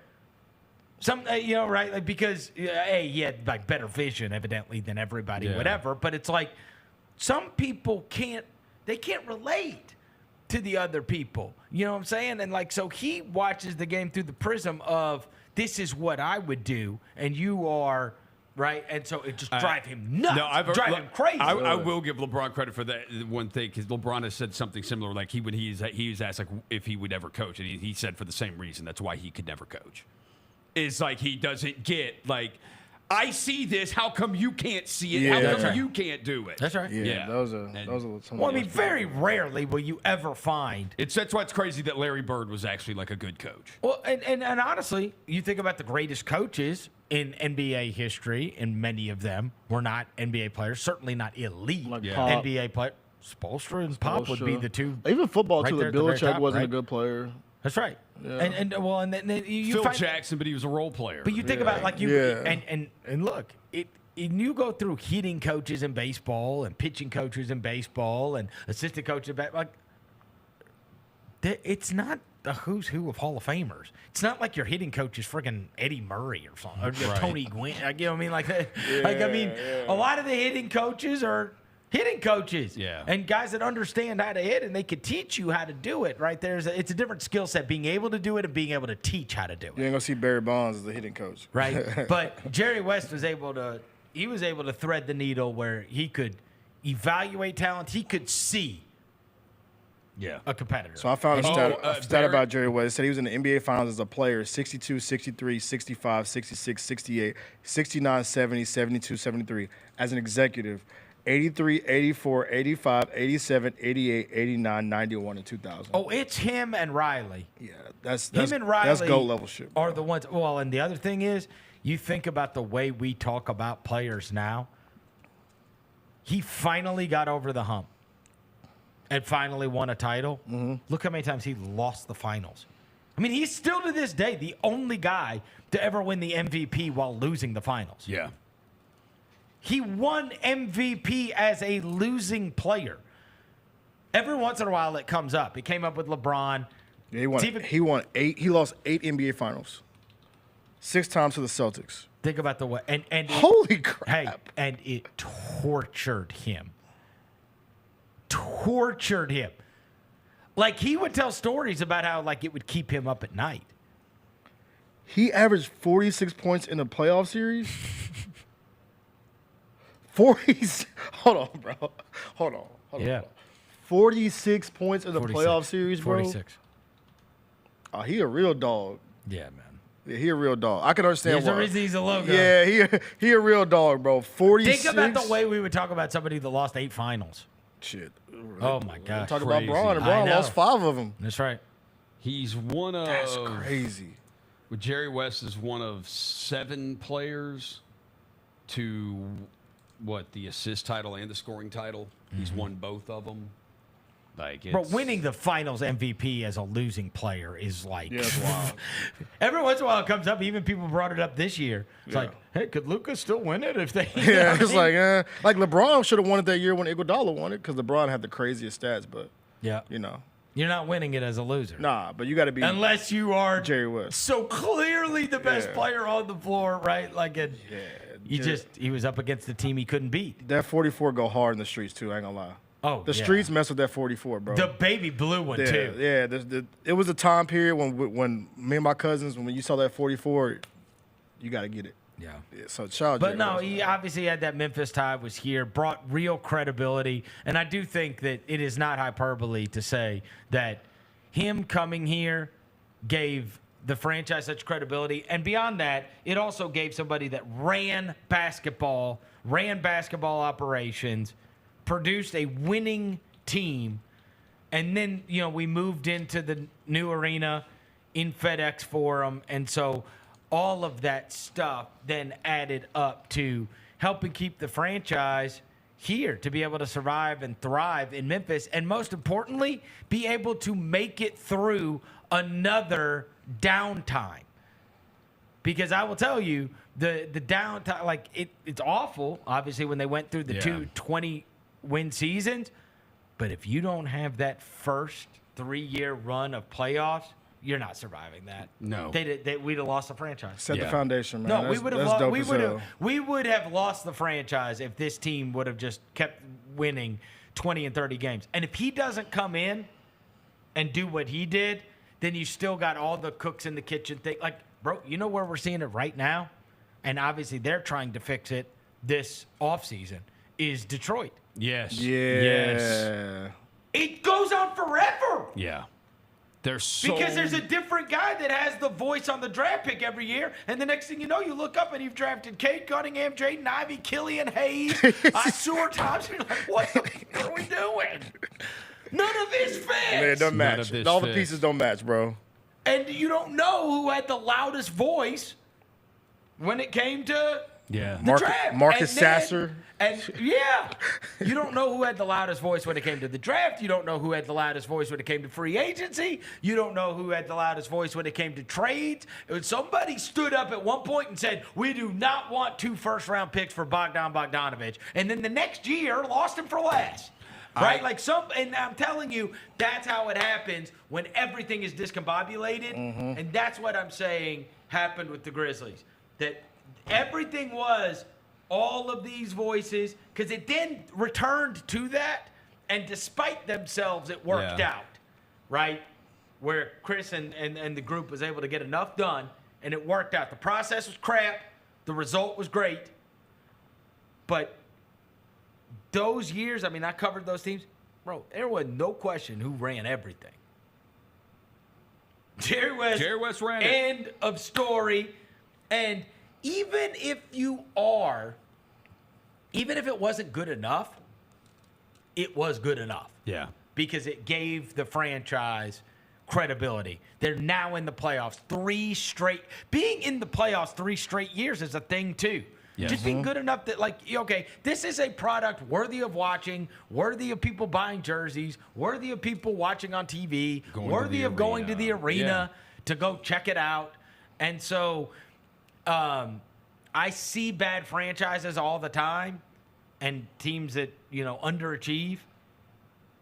Some, you know, right? Like, because, hey, he had, like, better vision, evidently, than everybody, whatever. But it's like, some people can't relate to the other people. You know what I'm saying? And, like, so he watches the game through the prism of, this is what I would do, and you are... Right, and so it just drive him nuts. No, drive him crazy. I will give LeBron credit for that one thing, because LeBron has said something similar. Like he was asked like if he would ever coach, and he said for the same reason that's why he could never coach. It's like he doesn't get like, I see this. How come you can't see it? Yeah. How come you can't do it? That's right. Yeah, those are well, I mean, very rarely will you ever find. That's why it's crazy that Larry Bird was actually like a good coach. Well, and honestly, you think about the greatest coaches in NBA history, and many of them were not NBA players, certainly not elite NBA players. Spoelstra and Pop would be the two. Even football, right too. there The at the very Belichick top, wasn't right? a good player. That's right. Yeah. And then you Phil find, Jackson, but he was a role player. But you think about like you and look, and you go through hitting coaches in baseball and pitching coaches in baseball and assistant coaches like it's not the who's who of Hall of Famers. It's not like your hitting coach is friggin' Eddie Murray or something, or Tony Gwynn. Like, you know what I mean? Like that. A lot of the hitting coaches are hitting coaches, and guys that understand how to hit, and they could teach you how to do it. Right there, it's a different skill set, being able to do it and being able to teach how to do it. You ain't gonna see Barry Bonds as a hitting coach, right? But Jerry West was able to thread the needle where he could evaluate talent. He could see a competitor. So I found a stat about Jerry West. It said he was in the NBA Finals as a player 62, 63, 65, 66, 68, 69, 70, 72, 73. As an executive, 83, 84, 85, 87, 88, 89, 91, and 2000. Oh, it's him and Riley. Yeah, that's him and Riley. That's GOAT level shit. Are the ones. Well, and the other thing is, you think about the way we talk about players now. He finally got over the hump and finally won a title. Mm-hmm. Look how many times he lost the finals. I mean, he's still to this day the only guy to ever win the MVP while losing the finals. Yeah. He won MVP as a losing player. Every once in a while it comes up. It came up with LeBron. Yeah, he won 8. He lost 8 NBA Finals. 6 times to the Celtics. Think about the way. And holy crap. Hey, and it tortured him. Tortured him. Like, he would tell stories about how, like, it would keep him up at night. He averaged 46 points in a playoff series. 40. Hold on, bro. Hold on. Yeah. 46 points in the playoff series, bro. 46. Oh, he a real dog. Yeah, man. Yeah, he a real dog. I can understand There's why. a reason he's a logo. Yeah, he a real dog, bro. 46. Think about the way we would talk about somebody that lost 8 finals. Shit. Oh, my gosh. Talk about Braun, and Braun lost 5 of them. That's right. He's one of... That's crazy. With Jerry West is one of 7 players to, the assist title and the scoring title. He's won both of them. Like, Bro, winning the finals MVP as a losing player is like... Yeah, it's wild. Every once in a while it comes up. Even people brought it up this year. It's like, hey, could Lucas still win it if they... Yeah, it's like LeBron should have won it that year when Iguodala won it because LeBron had the craziest stats, but, you know. You're not winning it as a loser. Nah, but you got to be... Unless you are Jerry West. So clearly the best player on the floor, right? Like, he was up against the team he couldn't beat. That 44 go hard in the streets, too, I ain't going to lie. Oh, the streets mess with that 44, bro. The baby blue one, too. Yeah, it was a time period when me and my cousins, when you saw that 44, you got to get it. Yeah. So shout out. But no, he obviously had that Memphis tie, was here, brought real credibility. And I do think that it is not hyperbole to say that him coming here gave the franchise such credibility. And beyond that, it also gave somebody that ran basketball operations, produced a winning team, and then, we moved into the new arena in FedEx Forum. And so all of that stuff then added up to helping keep the franchise here to be able to survive and thrive in Memphis, and most importantly, be able to make it through another downtime. Because I will tell you, the downtime, like it's awful, obviously, when they went through the 2 20-win seasons. But if you don't have that first 3-year run of playoffs, you're not surviving that. No. We'd have lost the franchise. Set the foundation, man. No, we would have lost the franchise if this team would have just kept winning 20 and 30 games. And if he doesn't come in and do what he did, then you still got all the cooks in the kitchen thing. Like, bro, you know where we're seeing it right now? And obviously they're trying to fix it this offseason is Detroit. Yes. Yeah. Yes. It goes on forever. Yeah. Because there's a different guy that has the voice on the draft pick every year, and the next thing you know, you look up and you've drafted Kate Cunningham, Jaden Ivey, Killian Hayes, Stuart Thompson. You're like, what are we doing? None of this fits. Man, it doesn't match. All the pieces don't match, bro. And you don't know who had the loudest voice when it came to the draft. Marcus Sasser. And you don't know who had the loudest voice when it came to the draft. You don't know who had the loudest voice when it came to free agency. You don't know who had the loudest voice when it came to trades. Somebody stood up at one point and said, we do not want 2 first-round picks for Bogdanovich. And then the next year, lost him for less. Right? And I'm telling you, that's how it happens when everything is discombobulated. And that's what I'm saying happened with the Grizzlies. That everything was all of these voices, because it then returned to that, and despite themselves, it worked out, right? Where Chris and the group was able to get enough done, and it worked out. The process was crap. The result was great. But those years, I mean, I covered those teams. Bro, there was no question who ran everything. Jerry West ran it. End of story. And even if it wasn't good enough, it was good enough. Yeah. Because it gave the franchise credibility. They're now in the playoffs. Being in the playoffs 3 straight years is a thing too. Yes. Just being good enough that, this is a product worthy of watching, worthy of people buying jerseys, worthy of people watching on TV, worthy of going to the arena to go check it out. And so I see bad franchises all the time and teams that, underachieve.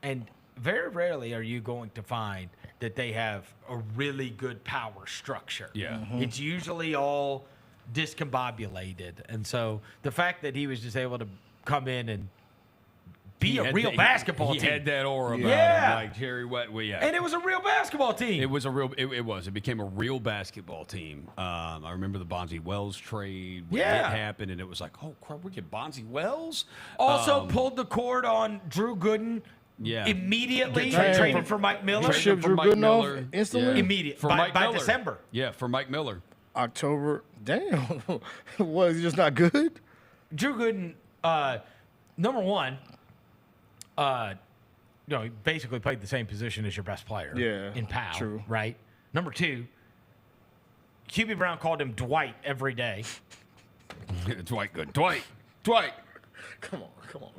And very rarely are you going to find that they have a really good power structure. Yeah. It's usually all discombobulated. And so the fact that he was just able to come in and be a real basketball team. He had that aura about him, like Jerry West. And it was a real basketball team. It was a real. It was. It became a real basketball team. I remember the Bonzi Wells trade when it happened, and it was like, oh crap, we get Bonzi Wells. Also pulled the cord on Drew Gooden. Immediately traded for Mike Miller. Shipped Drew Gooden off instantly. Immediate for by December. Yeah, for Mike Miller. October. Damn. Was he just not good? Drew Gooden, number one, he basically played the same position as your best player. In Powell. True. Right. Number 2, QB Brown called him Dwight every day. Dwight Gooden. Dwight. Come on, bro.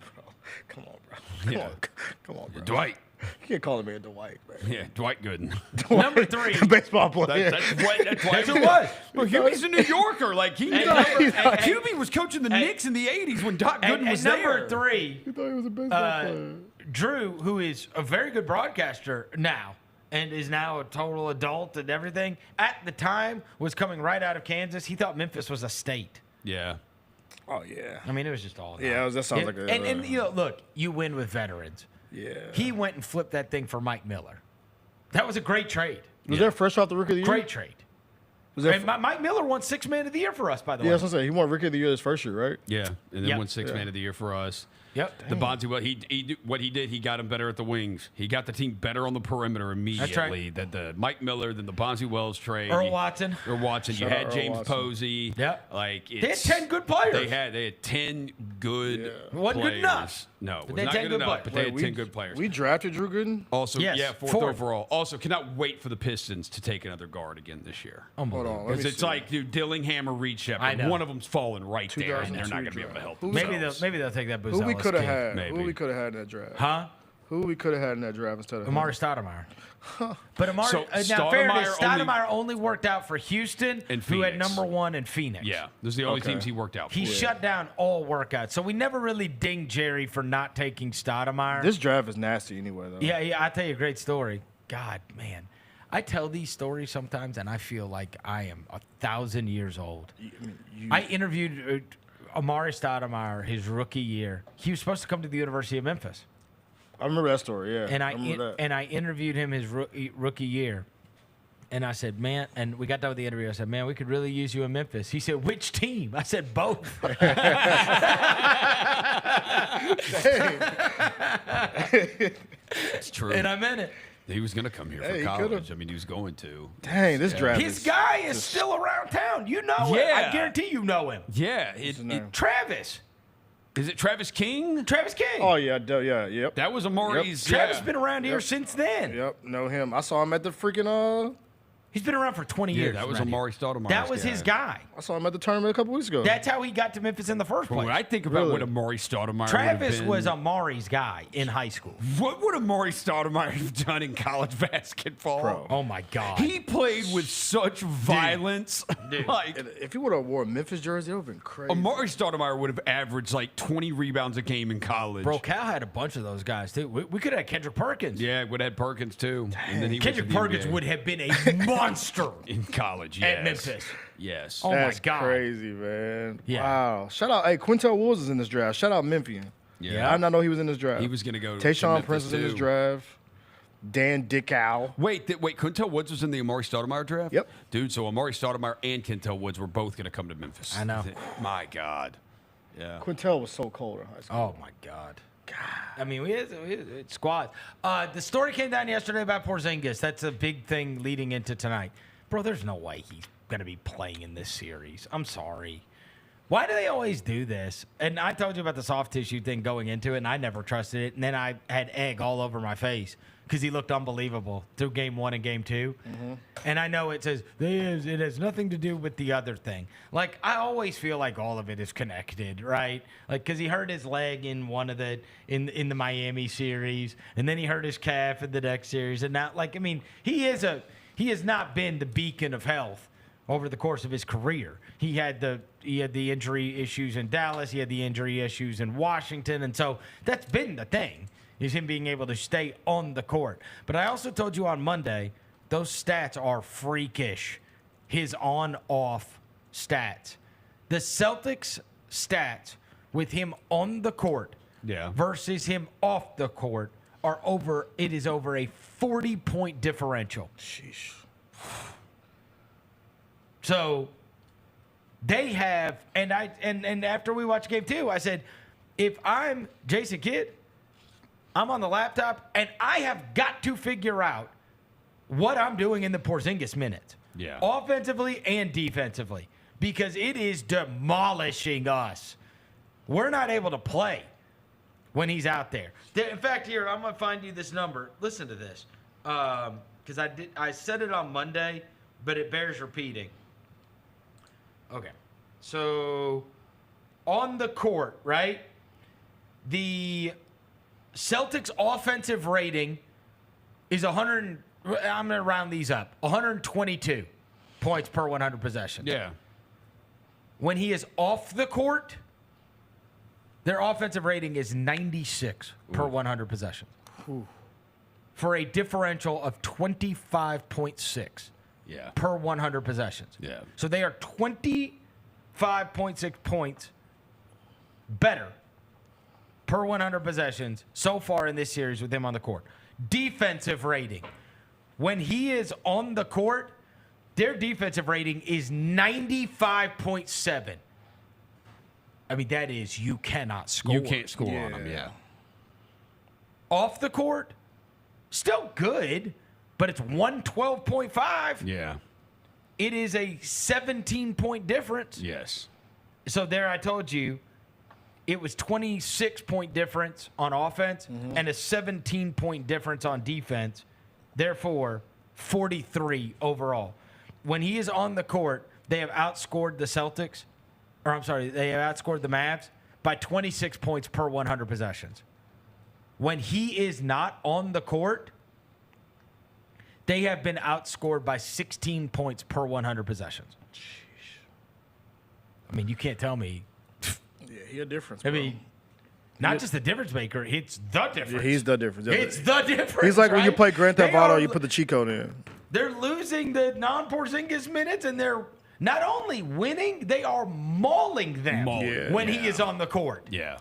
Come on, bro. Dwight. You can't call him man Dwight, man. Yeah, Dwight Gooden. Number 3. Baseball player. That's who it was. Well, Hubie's a New Yorker. Like, Hubie was coaching the Knicks in the 80s when Doc Gooden was there. Number 3. You thought he was a baseball player. Drew, who is a very good broadcaster now and is now a total adult and everything, at the time was coming right out of Kansas. He thought Memphis was a state. Yeah. Oh, yeah. I mean, it was just all that sounds like a... And look, you win with veterans. Yeah. He went and flipped that thing for Mike Miller. That was a great trade. Was that fresh off the Rookie of the Year? Great trade. Mike Miller won 6th Man of the Year for us, by the way. Yeah, that's what I'm saying. He won Rookie of the Year his first year, right? Yeah, and then won 6th Man of the Year for us. Yep. The Bonzi, what he did, he got him better at the wings. He got the team better on the perimeter immediately. That's right. The Mike Miller, then the Bonzi Wells trade. Earl Watson. You had James Posey. Yep. They had 10 good players. They had 10 good It wasn't players. good enough. No, it was They not had good 10 enough, good but they had 10 good players. We drafted Drew Gooden? Also, Yes, 4th overall. Also, cannot wait for the Pistons to take another guard again this year. Hold on. Because it's like, dude, Dillingham or Reed Shepherd. I know. One of them's falling right there, and they're not going to be able to help themselves. Maybe they'll take that Booz Who we Ellis could have kid. had? Maybe. Who we could have had in that draft? Huh? Who we could have had in that draft instead of Amari him? Stoudemire. But Amari, So now fairness, Stoudemire Stoudemire only worked out for Houston, And who had Phoenix. number 1 in Phoenix. Yeah, those are the only Okay. teams he worked out for. He shut down all workouts. So we never really dinged Jerry for not taking Stoudemire. This draft is nasty anyway, though. Yeah, I'll tell you a great story. God, man. I tell these stories sometimes, and I feel like I am 1,000 years old. I interviewed Amari Stoudemire his rookie year. He was supposed to come to the University of Memphis. I remember that story, yeah. And remember that. I interviewed him his rookie year. And I said, man, and we got done with the interview. I said, man, we could really use you in Memphis. He said, which team? I said, both. It's true. And I meant it. He was going to come here Hey, for he college. could've. I mean, he was going to. Dang, this draft His guy is still around town. You know him. Yeah. I guarantee you know him. Yeah. Travis. Is it Travis King? Travis King. Oh, yeah, yep. That was Amari's. Travis been around here since then. Yep, know him. I saw him at the freaking He's been around for 20 Yeah, years. that was around here. Amari Stoudemire. That was his guy. I saw him at the tournament a couple weeks ago. That's how he got to Memphis in the first place. When I think about what Amari Stoudemire Travis would have been, was Amari's guy in high school. What would Amari Stoudemire have done in college basketball? Bro. Oh my God. He played with such violence. Like if he would have wore a Memphis jersey, it would have been crazy. Amari Stoudemire would have averaged like 20 rebounds a game in college. Bro, Cal had a bunch of those guys too. We could have had Kendrick Perkins. Yeah, would have had Perkins too. And then he Kendrick went to the Perkins NBA. would have been a monster in college. at Yes. Memphis. Yes. Oh That's my God. crazy, man. Yeah. Wow. Shout out, hey, Quintel Woods is in this draft. Shout out Memphian. Yeah. I did not know he was in this draft. He was going to go to Tayshaun Memphis, Prince is in this too. draft. Dan Dickow. Wait, Quintel Woods was in the Amari Stoudemire draft? Yep. Dude, so Amari Stoudemire and Quintel Woods were both going to come to Memphis. I know. My God. Yeah. Quintel was so cold in high school. Oh my God. I mean, we had squads. The story came down yesterday about Porzingis. That's a big thing leading into tonight. Bro, there's no way he's going to be playing in this series. I'm sorry. Why do they always do this? And I told you about the soft tissue thing going into it, and I never trusted it. And then I had egg all over my face because he looked unbelievable through game 1 and game 2. Mm-hmm. And I know it says it has nothing to do with the other thing. Like, I always feel like all of it is connected, right? Like, because he hurt his leg in one of the in the Miami series, and then he hurt his calf in the next series, and now, like, I mean, he has not been the beacon of health over the course of his career. He had the injury issues in Dallas. He had the injury issues in Washington. And so that's been the thing, is him being able to stay on the court. But I also told you on Monday, those stats are freakish. His on-off stats. The Celtics stats with him on the court versus him off the court are over a 40-point differential. Sheesh. So they have, and after we watched game 2, I said, if I'm Jason Kidd, I'm on the laptop, and I have got to figure out what I'm doing in the Porzingis minutes. Yeah. Offensively and defensively, because it is demolishing us. We're not able to play when he's out there. In fact, here, I'm going to find you this number. Listen to this. Because I said it on Monday, but it bears repeating. Okay. So, on the court, right? The Celtics offensive rating is 100. I'm going to round these up. 122 points per 100 possessions. Yeah. When he is off the court, their offensive rating is 96 per 100 possessions. For a differential of 25.6 per 100 possessions. Yeah. So they are 25.6 points better per 100 possessions so far in this series with him on the court. Defensive rating. When he is on the court, their defensive rating is 95.7. I mean, that is, you cannot score. You can't score on him, yeah. Off the court, still good, but it's 112.5. Yeah. It is a 17-point difference. Yes. So there I told you it was 26-point difference on offense and a 17-point difference on defense. Therefore, 43 overall. When he is on the court, they have outscored the Celtics. Or I'm sorry, they have outscored the Mavs by 26 points per 100 possessions. when he is not on the court, they have been outscored by 16 points per 100 possessions. I mean, you can't tell me. Yeah, he a difference. I mean, not just the difference maker, it's the difference. Yeah, he's the difference. It's the difference. He's like when you right? play Grand Theft Auto, They you are- put the cheat code in. They're losing the non-Porzingis minutes, and they're not only winning, they are mauling them when he is on the court. Yeah.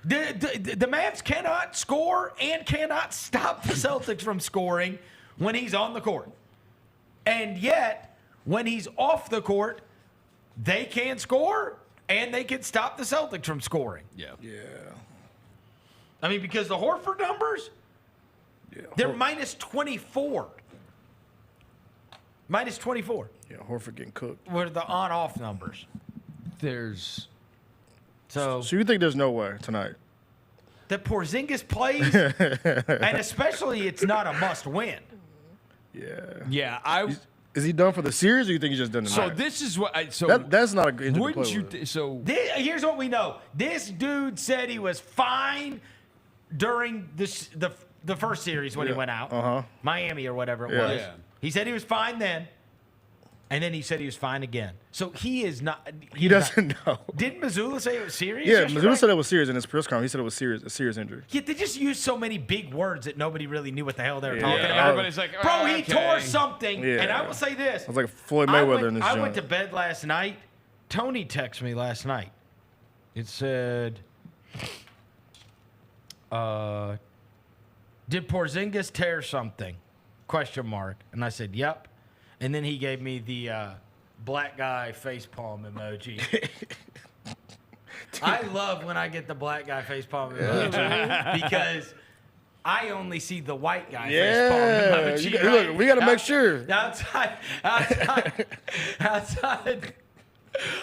The Mavs cannot score and cannot stop the Celtics from scoring when he's on the court. And yet, when he's off the court, they can score and they can stop the Celtics from scoring. Yeah. I mean, because the Horford numbers, they're minus 24. Minus 24. Yeah, Horford getting cooked. What are the on-off numbers? There's So you think there's no way tonight? that Porzingis plays, and especially it's not a must-win. Yeah. Is he done for the series, or you think he's just done tonight? So this is what that's not a good injury to Wouldn't play you? with. So Here's what we know. This dude said he was fine during the first series when he went out. Miami or whatever it was. Yeah. He said he was fine then. And then he said he was fine again. So he is not. He doesn't know. Didn't Missoula say it was serious? Yeah, yesterday? Missoula said it was serious in his press conference. He said it was a serious injury. Yeah, they just used so many big words that nobody really knew what the hell they were talking Yeah. about. Everybody's like, Bro, he okay. tore something. Yeah. And I will say this. It was like Floyd Mayweather in this I joint. went to bed last night. Tony texted me last night. It said, did Porzingis tear something? ? And I said, yep. And then he gave me the black guy facepalm emoji. I love when I get the black guy facepalm emoji because I only see the white guy facepalm emoji. Look, we got to make sure. Outside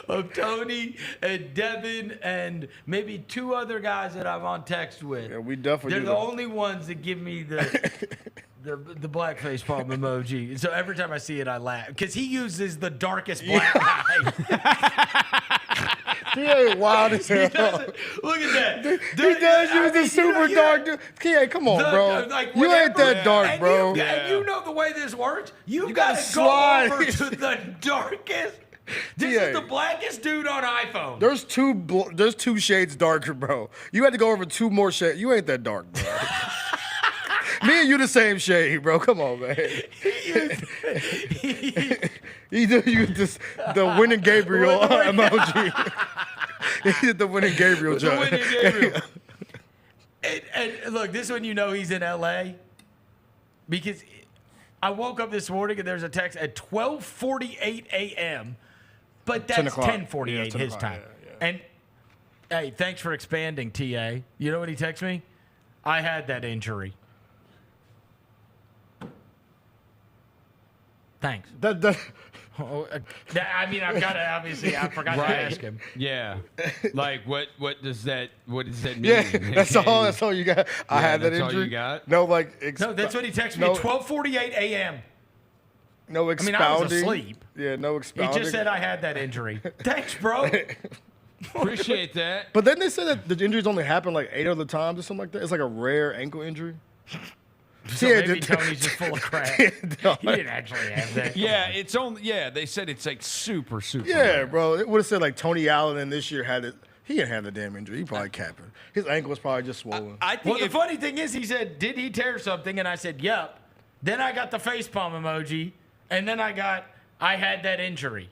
of Tony and Devin and maybe two other guys that I'm on text with. Yeah, we definitely They're do the that. only ones that give me the black face palm emoji. So every time I see it, I laugh because he uses the darkest black guy. He ain't wild as hell. Look at that. He does use the super dark dude. He come on, bro. You ain't that dark, bro. And you know the way this works. You gotta gotta slide. go over to the darkest. This is the blackest dude on iPhone. There's two shades darker, bro. You had to go over two more shades. You ain't that dark, bro. Me and you the same shade, bro. Come on, man. He did use the winning Gabriel emoji. He did the winning Gabriel joke. The winning Gabriel. And look, this one you know he's in LA because I woke up this morning and there's a text at 12:48 a.m. But that's 10:48 his time. And hey, thanks for expanding, TA. You know what he texted me? I had that injury. Thanks. I mean, I've got to obviously. I forgot to ask him. Yeah. Like what does that mean? Yeah, that's all you got. I had that that's injury. all you got? No, like No, that's what he texted me at 12:48 a.m. No I expounding. mean, I was asleep. Yeah, no He expounding. just said I had that injury. Thanks, bro. Appreciate that. But then they said that the injuries only happen like 8 other times or something like that. It's like a rare ankle injury. So maybe Tony's just full of crap. He didn't actually have that. Yeah, it's only. Yeah, they said it's like super. Yeah, rare. bro. It would have said like Tony Allen and this year had it. He didn't have the damn injury. He probably capping. His ankle was probably just swollen. Well, the funny thing is, he said, "Did he tear something?" And I said, "Yep." Then I got the facepalm emoji, and then I had that injury.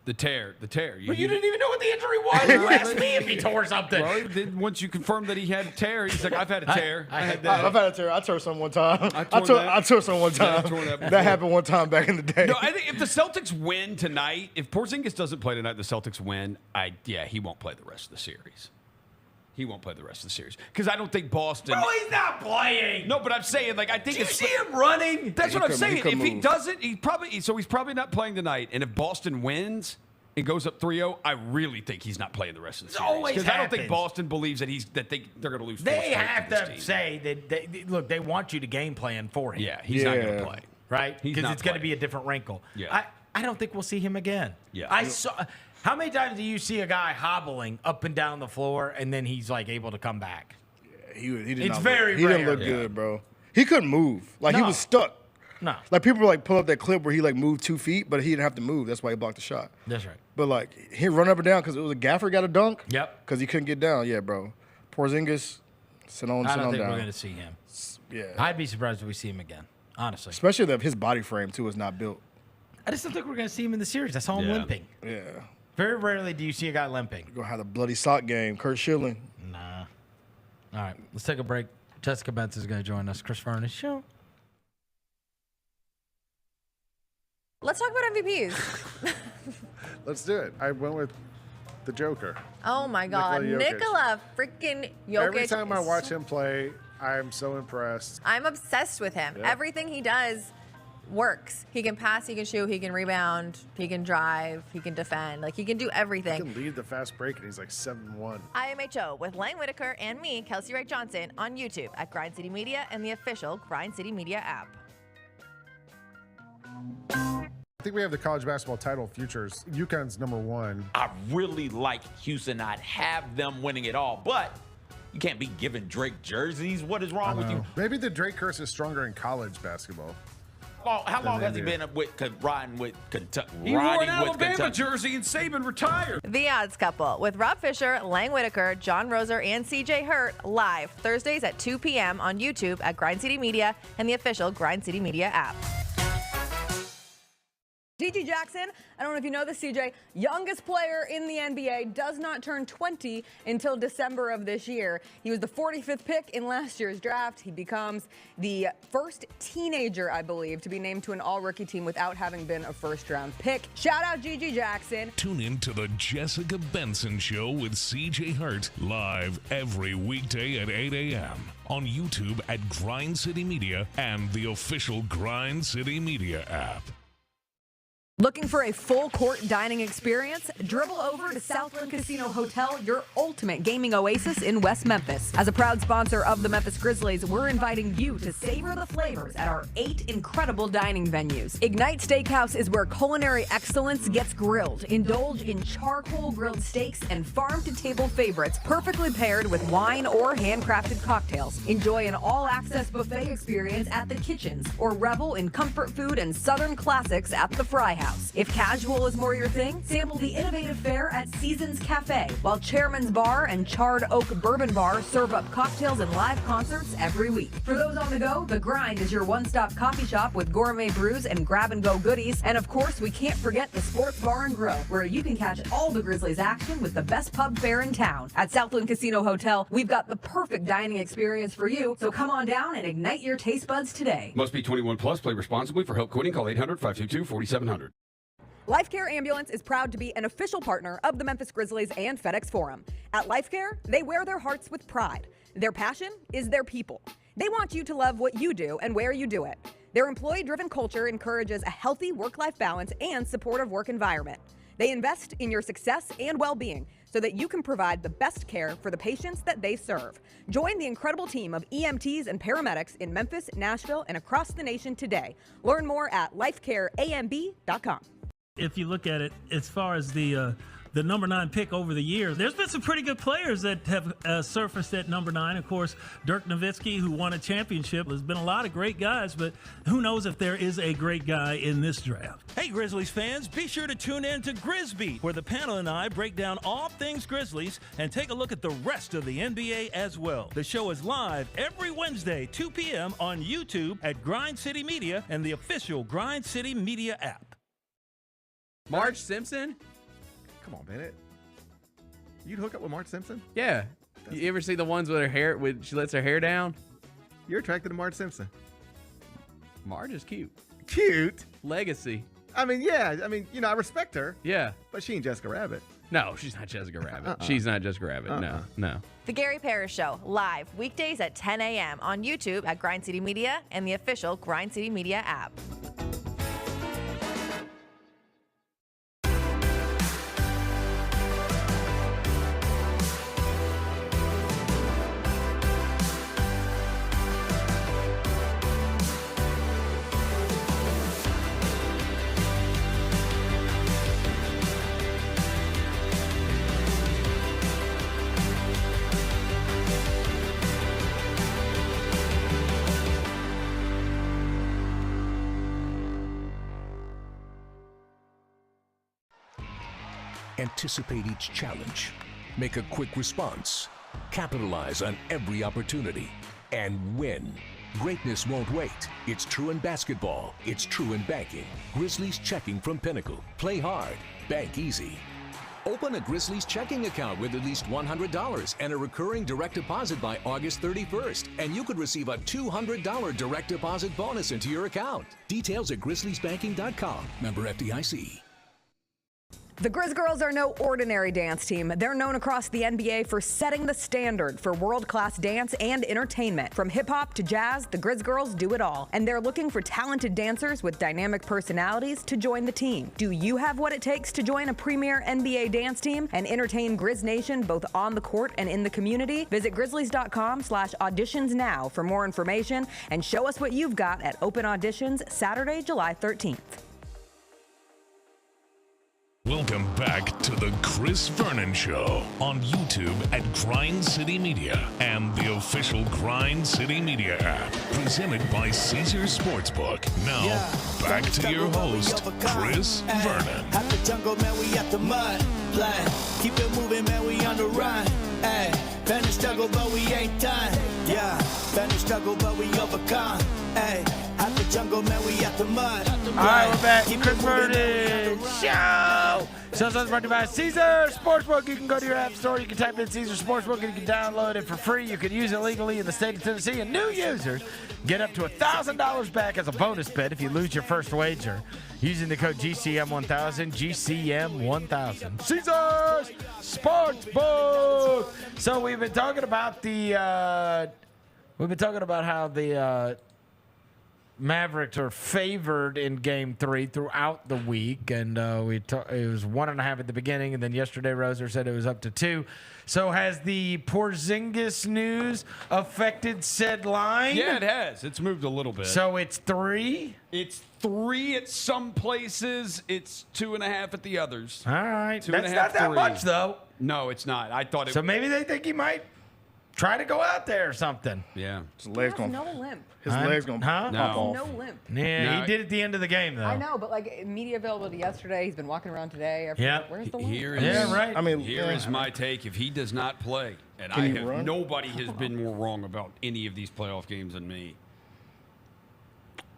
The tear. But you didn't even know what the injury was. You asked me if he tore something. Well, then once you confirmed that he had a tear, he's like, I've had a tear. I've had a tear. I tore something one time. I tore something one Yeah, I time. tore that before. That happened one time back in the day. No, I think if the Celtics win tonight, if Porzingis doesn't play tonight, the Celtics win. He won't play the rest of the series. He won't play the rest of the series because I don't think Boston. Bro, he's not playing. No, but I'm saying I think. Did you see him running? That's what I'm saying. If he move. doesn't, he's probably not playing tonight. And if Boston wins and goes up 3-0, I really think he's not playing the rest of the series. Always Because I don't think happens. Boston believes that they're going to lose. They have to say that they want you to game plan for him. Yeah, he's not going to play. Right? He's Because not it's going to playing. be a different wrinkle. Yeah. I don't think we'll see him again. Yeah. I saw. How many times do you see a guy hobbling up and down the floor and then he's like able to come back? he did It's not very look, he didn't rare. look good, bro. He couldn't move. Like he No. was stuck. No. Like people were like pull up that clip where he like moved 2 feet, but he didn't have to move. That's why he blocked the shot. That's right. But like he run up and down because it was a gaffer got a dunk. Yep. Because he couldn't get down. Yeah, bro. Porzingis, sit on I don't down. think we're going to see him. Yeah. I'd be surprised if we see him again, honestly. Especially that his body frame too is not built. I just don't think we're going to see him in the series. I saw him limping. Yeah. Very rarely do you see a guy limping. You're gonna have the bloody sock game. Kurt Schilling. Nah. All right, let's take a break. Jessica Benson is going to join us. Chris Vernon show. Let's talk about MVPs. Let's do it. I went with the Joker. Oh my God, Nikola Jokic. Nikola freaking Jokic. Every time I watch him play, I'm so impressed. I'm obsessed with him. Yeah. Everything he does works. He can pass, he can shoot, he can rebound, he can drive, he can defend. Like, he can do He everything. can lead the fast break, and he's like 7-1. IMHO with Lang Whitaker and me, Kelsey Wright Johnson, on YouTube at Grind City Media and the official Grind City Media app. I think we have the college basketball title futures. UConn's #1. I really like Houston. I'd have them winning it all, but you can't be giving Drake jerseys. What is wrong with you? Maybe the Drake curse is stronger in college basketball. How long has he been riding with Kentucky? He wore an Alabama jersey and Saban retired. The Odds Couple with Rob Fisher, Lang Whitaker, John Roser, and CJ Hurt live Thursdays at 2 p.m. on YouTube at Grind City Media and the official Grind City Media app. GG Jackson, I don't know if you know this, CJ, youngest player in the NBA, does not turn 20 until December of this year. He was the 45th pick in last year's draft. He becomes the first teenager, I believe, to be named to an all-rookie team without having been a first-round pick. Shout out GG Jackson. Tune in to the Jessica Benson Show with CJ Hurt live every weekday at 8 a.m. on YouTube at Grind City Media and the official Grind City Media app. Looking for a full court dining experience? Dribble over to Southland Casino Hotel, your ultimate gaming oasis in West Memphis. As a proud sponsor of the Memphis Grizzlies, we're inviting you to savor the flavors at our 8 incredible dining venues. Ignite Steakhouse is where culinary excellence gets grilled. Indulge in charcoal grilled steaks and farm-to-table favorites perfectly paired with wine or handcrafted cocktails. Enjoy an all-access buffet experience at the kitchens or revel in comfort food and southern classics at the Fry House. If casual is more your thing, sample the innovative fare at Seasons Cafe, while Chairman's Bar and Charred Oak Bourbon Bar serve up cocktails and live concerts every week. For those on the go, The Grind is your one-stop coffee shop with gourmet brews and grab-and-go goodies. And of course, we can't forget the Sports Bar and Grill, where you can catch all the Grizzlies action with the best pub fare in town. At Southland Casino Hotel, we've got the perfect dining experience for you, so come on down and ignite your taste buds today. Must be 21 plus. Play responsibly. For help quitting, call 800-522-4700. Life Care Ambulance is proud to be an official partner of the Memphis Grizzlies and FedEx Forum. At Life Care, they wear their hearts with pride. Their passion is their people. They want you to love what you do and where you do it. Their employee-driven culture encourages a healthy work-life balance and supportive work environment. They invest in your success and well-being so that you can provide the best care for the patients that they serve. Join the incredible team of EMTs and paramedics in Memphis, Nashville, and across the nation today. Learn more at lifecareamb.com. If you look at it, as far as the number 9 pick over the years, there's been some pretty good players that have surfaced at number 9. Of course, Dirk Nowitzki, who won a championship. There's been a lot of great guys, but who knows if there is a great guy in this draft. Hey, Grizzlies fans, be sure to tune in to Grizzbeat, where the panel and I break down all things Grizzlies and take a look at the rest of the NBA as well. The show is live every Wednesday, 2 p.m. on YouTube at Grind City Media and the official Grind City Media app. Marge Simpson? Come on, Bennett. You'd hook up with Marge Simpson? Yeah. You ever see the ones with her hair, she lets her hair down? You're attracted to Marge Simpson. Marge is cute. Cute? Legacy. I mean, yeah. I mean, I respect her. Yeah. But she ain't Jessica Rabbit. No, she's not Jessica Rabbit. She's not Jessica Rabbit. No. The Gary Parrish Show, live weekdays at 10 a.m. on YouTube at Grind City Media and the official Grind City Media app. Anticipate each challenge. Make a quick response. Capitalize on every opportunity. And win. Greatness won't wait. It's true in basketball. It's true in banking. Grizzlies Checking from Pinnacle. Play hard. Bank easy. Open a Grizzlies checking account with at least $100 and a recurring direct deposit by August 31st. And you could receive a $200 direct deposit bonus into your account. Details at grizzliesbanking.com. Member FDIC. The Grizz Girls are no ordinary dance team. They're known across the NBA for setting the standard for world-class dance and entertainment. From hip-hop to jazz, the Grizz Girls do it all. And they're looking for talented dancers with dynamic personalities to join the team. Do you have what it takes to join a premier NBA dance team and entertain Grizz Nation both on the court and in the community? Visit grizzlies.com/auditions now for more information and show us what you've got at open auditions Saturday, July 13th. Welcome back to the Chris Vernon Show on YouTube at Grind City Media and the official Grind City Media app, presented by Caesars Sportsbook. Now, back to your host, Chris Vernon. At the jungle, man, we at the mud. Like, keep it moving, man, we on the run. Hey, been the struggle, but we ain't done. Yeah, been the struggle, but we overcome. Hey, at the jungle, man, we at the mud. All right, we're back. Chris Vernon Show. So it's brought to you by Caesars Sportsbook. You can go to your app store. You can type in Caesars Sportsbook and you can download it for free. You can use it legally in the state of Tennessee. And new users get up to $1,000 back as a bonus bet if you lose your first wager using the code GCM1000. GCM1000. Caesars Sportsbook. So we've been talking about how the Mavericks are favored in Game 3 throughout the week, and it was 1.5 at the beginning, and then yesterday Roser said it was up to 2. So has the Porzingis news affected said line? Yeah, it has. It's moved a little bit. So it's 3? It's 3 at some places. It's 2.5 at the others. All right. 2.5, That's not that 3. much, though. No, it's not. I thought it. So maybe they think he might try to go out there or something. Yeah. His legs He has gonna. no limp. His legs gonna pop off. No limp. Yeah, he did at the end of the game, though. I know, but like media availability yesterday, he's been walking around today. Yeah. Where's the limp? Here is, right. I mean, here is my take. If he does not play, and Can he run? nobody has been more wrong about any of these playoff games than me.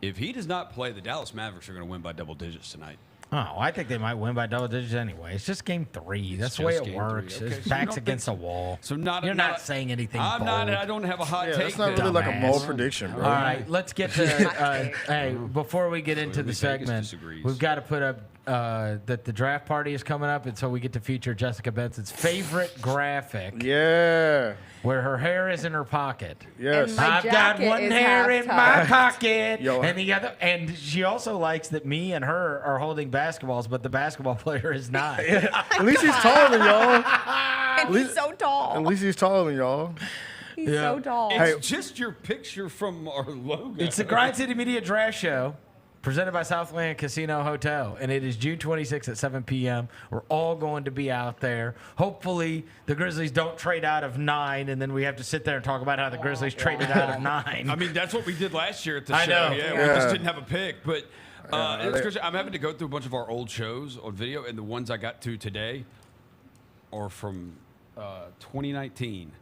If he does not play, the Dallas Mavericks are going to win by double digits tonight. Oh, I think they might win by double digits anyway. It's just Game 3. That's the way it works. Okay, His so back's against a wall. So You're not saying anything I'm bold. not. I don't have a hot take. That's not really like a bold prediction, bro. All right, let's get to. Hey, before we get into the segment, we've got to put up that the draft party is coming up, and so we get to feature Jessica Benson's favorite graphic. Yeah. Where her hair is in her pocket. Yes. And my I've got jacket one is hair in half-tucked. my pocket, Yo. and the other. And she also likes that me and her are holding basketballs, but the basketball player is not. At least he's taller than y'all. And he's so tall. At least he's taller than y'all. He's so tall. It's just your picture from our logo. It's the Grind City Media Draft Show, presented by Southland Casino Hotel, and it is June 26th at 7 p.m. We're all going to be out there. Hopefully, the Grizzlies don't trade out of 9, and then we have to sit there and talk about how the Grizzlies traded out of 9. I mean, that's what we did last year at the I show. know. Yeah, we just didn't have a pick. But it's crazy. I'm having to go through a bunch of our old shows on video, and the ones I got to today are from 2019.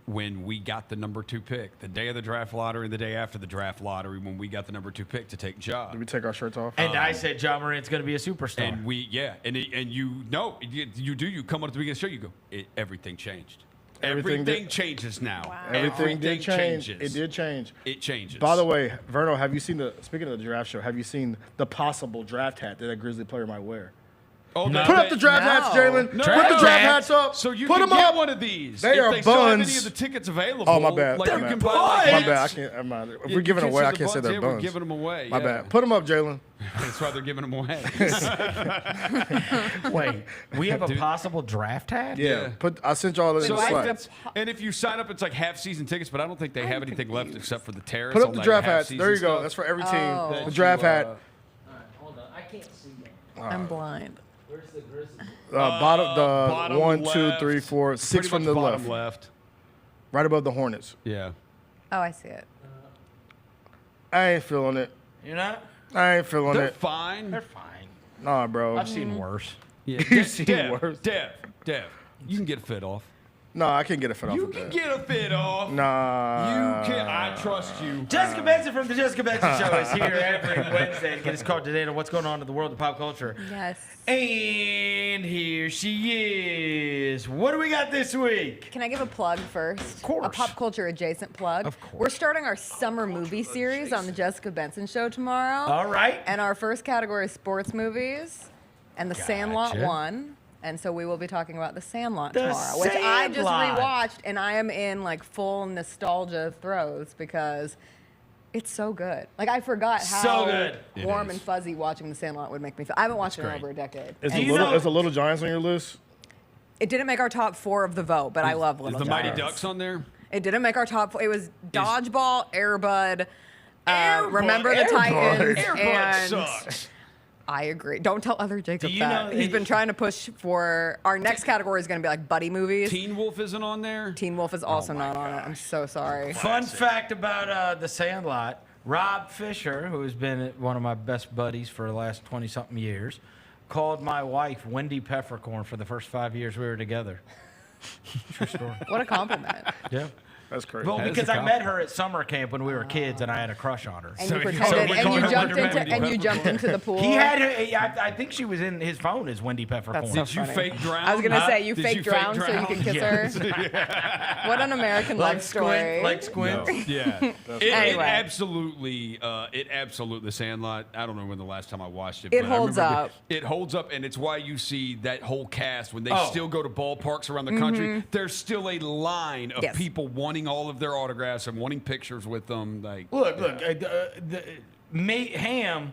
When we got the number 2 pick, the day of the draft lottery and the day after the draft lottery, when we got the number 2 pick to take Ja. Did we take our shirts off? And I said Ja Morant's going to be a superstar. And you come up at the beginning of the show, you go, everything changed. Everything changes now. Wow. Everything did change. changes. It did change. It changes. By the way, Verno, have you seen speaking of the draft show, have you seen the possible draft hat that a Grizzly player might wear? Oh, Put up the draft hats, Jalen. No. Put the draft hats up. So you Put can them get up. one of these. They if are they still have buns. any of the tickets available. Oh, my bad. Like My you bad. can buy My bad. I can't. I'm not. If we're giving you away, I say can't say the they're buns. buns. Yeah, we're giving them away. My bad. Put them up, Jalen. That's why they're giving them away. Wait, we have a possible draft hat? Yeah. I sent y'all the Slack. And if you sign up, it's like half-season tickets, but I don't think they have anything left except for the terrace. Put up on, the like, draft hats. half-season There you go. stuff. That's for every team. Oh. The draft hat. Hold on, I can't see them. I'm blind. Where's the Grizzlies? Bottom 1, 2, left. 3, 4, 6 Pretty from much the bottom left. left. Right above the Hornets. Yeah. Oh, I see it. I ain't feeling it. You're not? I ain't feeling They're it. fine. They're fine. Nah, bro. I've seen worse. Yeah, You've seen worse. Dev, you can get a fit off. No, I can't get a fit off You of can that. get a fit off. Nah. You can. I trust you. Jessica Benson from the Jessica Benson Show is here every Wednesday to get us caught today on what's going on in the world of pop culture. Yes. And here she is. What do we got this week? Can I give a plug first? Of course. A pop culture adjacent plug. Of course. We're starting our summer movie series on the Jessica Benson Show tomorrow. All right. And our first category is sports movies. And The Sandlot Gotcha. won. And so we will be talking about The Sandlot The tomorrow, which I just Sandlot. rewatched, and I am in like full nostalgia throes because it's so good. Like I forgot how So good. warm and fuzzy watching The Sandlot would make me feel. I haven't watched it in great. over a decade. Is And the Little Giants on your list? it didn't make our top 4 of the vote, but I love Is Little the Mighty Giants. Ducks on there? It didn't make our top 4. It was Dodgeball, Air Bud, Remember the Titans, Air Bud and sucks. I agree. Don't tell other Jacob you that. know He's been trying to push for our next category is going to be like buddy movies. Teen Wolf isn't on there. Teen Wolf is also not on it. I'm so sorry. Fun fact about The Sandlot, Rob Fisher, who has been one of my best buddies for the last 20-something years, called my wife Wendy Peppercorn for the first 5 years we were together. True story. What a compliment. Yeah. That's crazy. Well, because I met her at summer camp when we were kids, and I had a crush on her. And you pretended, and you jumped into the pool. He had her. I think she was in his phone as Wendy Peppercorn. That's so Did you funny. fake drown? I was gonna say you Did fake you drown so you can kiss Yes. her. What an American love story. Like Squint. Yeah. Anyway. It absolutely, The Sandlot, I don't know when the last time I watched it. It but I holds remember up. It holds up, and it's why you see that whole cast, when they Oh. still go to ballparks around the country, there's still a line of Yes. people wanting all of their autographs and wanting pictures with them. Like, Look. Ham,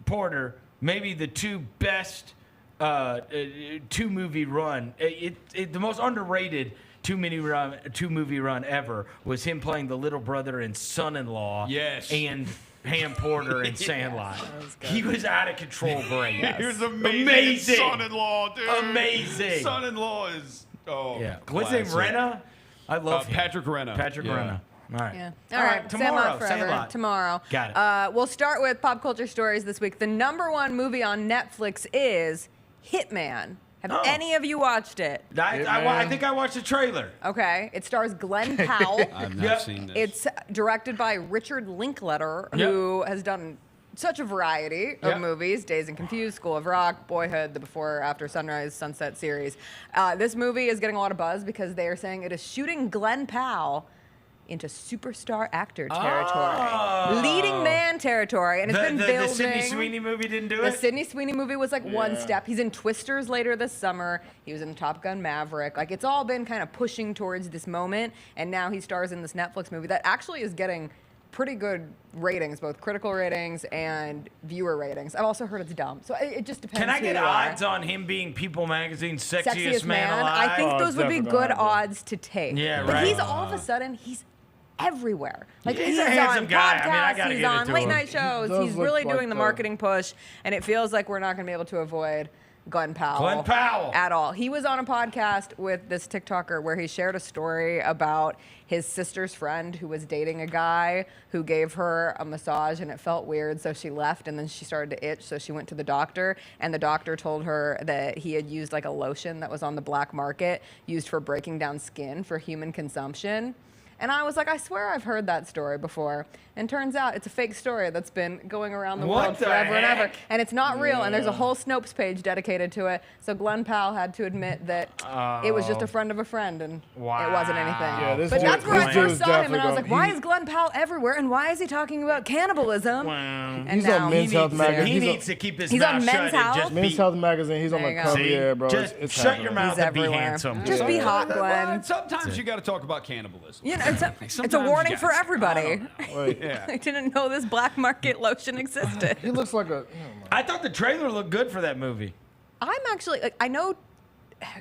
Porter, maybe the two best two movie run. The most underrated two movie run ever was him playing the little brother and son-in-law. Yes. And Ham Porter and Sandlot. He was out of control great. He was amazing. Son-in-law, dude. Amazing. Son-in-law is, Yeah. What's his name? Renna? I love him. Patrick Renna. Patrick Renna. All right. Yeah. All All right, right. tomorrow, Sandlot forever. Sandlot. Tomorrow. Got it. We'll start with pop culture stories this week. The #1 movie on Netflix is Hitman. Have any of you watched it? I think I watched the trailer. Okay. It stars Glen Powell. I've not seen this. It's directed by Richard Linklater, who has done such a variety of movies: Dazed and Confused, School of Rock, Boyhood, the Before After Sunrise, Sunset series. This movie is getting a lot of buzz because they are saying it is shooting Glen Powell into superstar actor territory, leading man territory, and it's been building. The Sydney Sweeney movie didn't do The it? Sydney Sweeney movie was like one step. He's in Twisters later this summer. He was in Top Gun Maverick. Like, it's all been kind of pushing towards this moment, and now he stars in this Netflix movie that actually is getting pretty good ratings, both critical ratings and viewer ratings. I've also heard it's dumb, so it just depends. Can I who get you are. odds on him being People Magazine's sexiest, Sexiest man alive? I think those would be good odds to take. Yeah, but right. he's all of a sudden he's everywhere. Like Yeah, he's he's a handsome on guy. I podcasts, mean, I gotta he's give it on to late him. night shows. Does He's look really like doing the marketing push, and it feels like we're not going to be able to avoid Glen Powell. Glen Powell. At all. He was on a podcast with this TikToker where he shared a story about his sister's friend who was dating a guy who gave her a massage and it felt weird, so she left, and then she started to itch, so she went to the doctor, and the doctor told her that he had used like a lotion that was on the black market used for breaking down skin for human consumption. And I was like, I swear I've heard that story before. And turns out it's a fake story that's been going around the world forever and ever. And it's not real. And there's a whole Snopes page dedicated to it. So Glen Powell had to admit that it was just a friend of a friend and it wasn't anything. Yeah, this but dude- that's where this I dude first is saw him. And definitely I was like, gonna- why is Glen Powell everywhere? And why is he talking about cannibalism? Wow. And He's now on Men's Health Magazine. He He's needs on- to keep his He's mouth on shut Men's and Health? just Men's be. Health Magazine. He's on There the you go. cover. See? Yeah, bro. Just it's shut happening. your mouth He's and be everywhere. handsome. Just be hot, Glenn. Sometimes you got to talk about cannibalism. You know, it's a Sometimes warning you for gotta- everybody. Yeah. I didn't know this black market lotion existed. He looks like a. I thought the trailer looked good for that movie. I'm actually, like, I know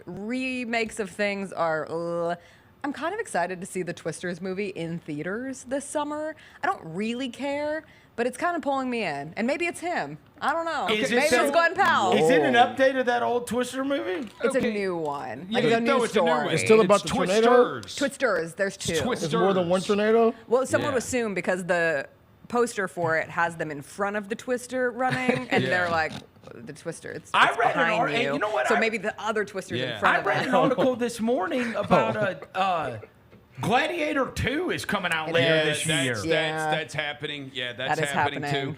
remakes of things are, I'm kind of excited to see the Twisters movie in theaters this summer. I don't really care, but it's kind of pulling me in. And maybe it's him. I don't know. Is it Maybe so- it's Glen Powell. Is it an update of that old Twister movie? It's a new one. Like, Yeah, it's a new no, it's a new story. one. It's still about It's the tornado. Twisters. Twisters, there's two. It's more than one tornado. Well, someone Yeah. would assume because the poster for it has them in front of the Twister running, and Yeah. they're like, the twister. It's I read an behind article. you. You know what? So maybe the other twister's in front I of read it. an article this morning about Gladiator 2 is coming out later this year. That's happening. Yeah, that's happening too.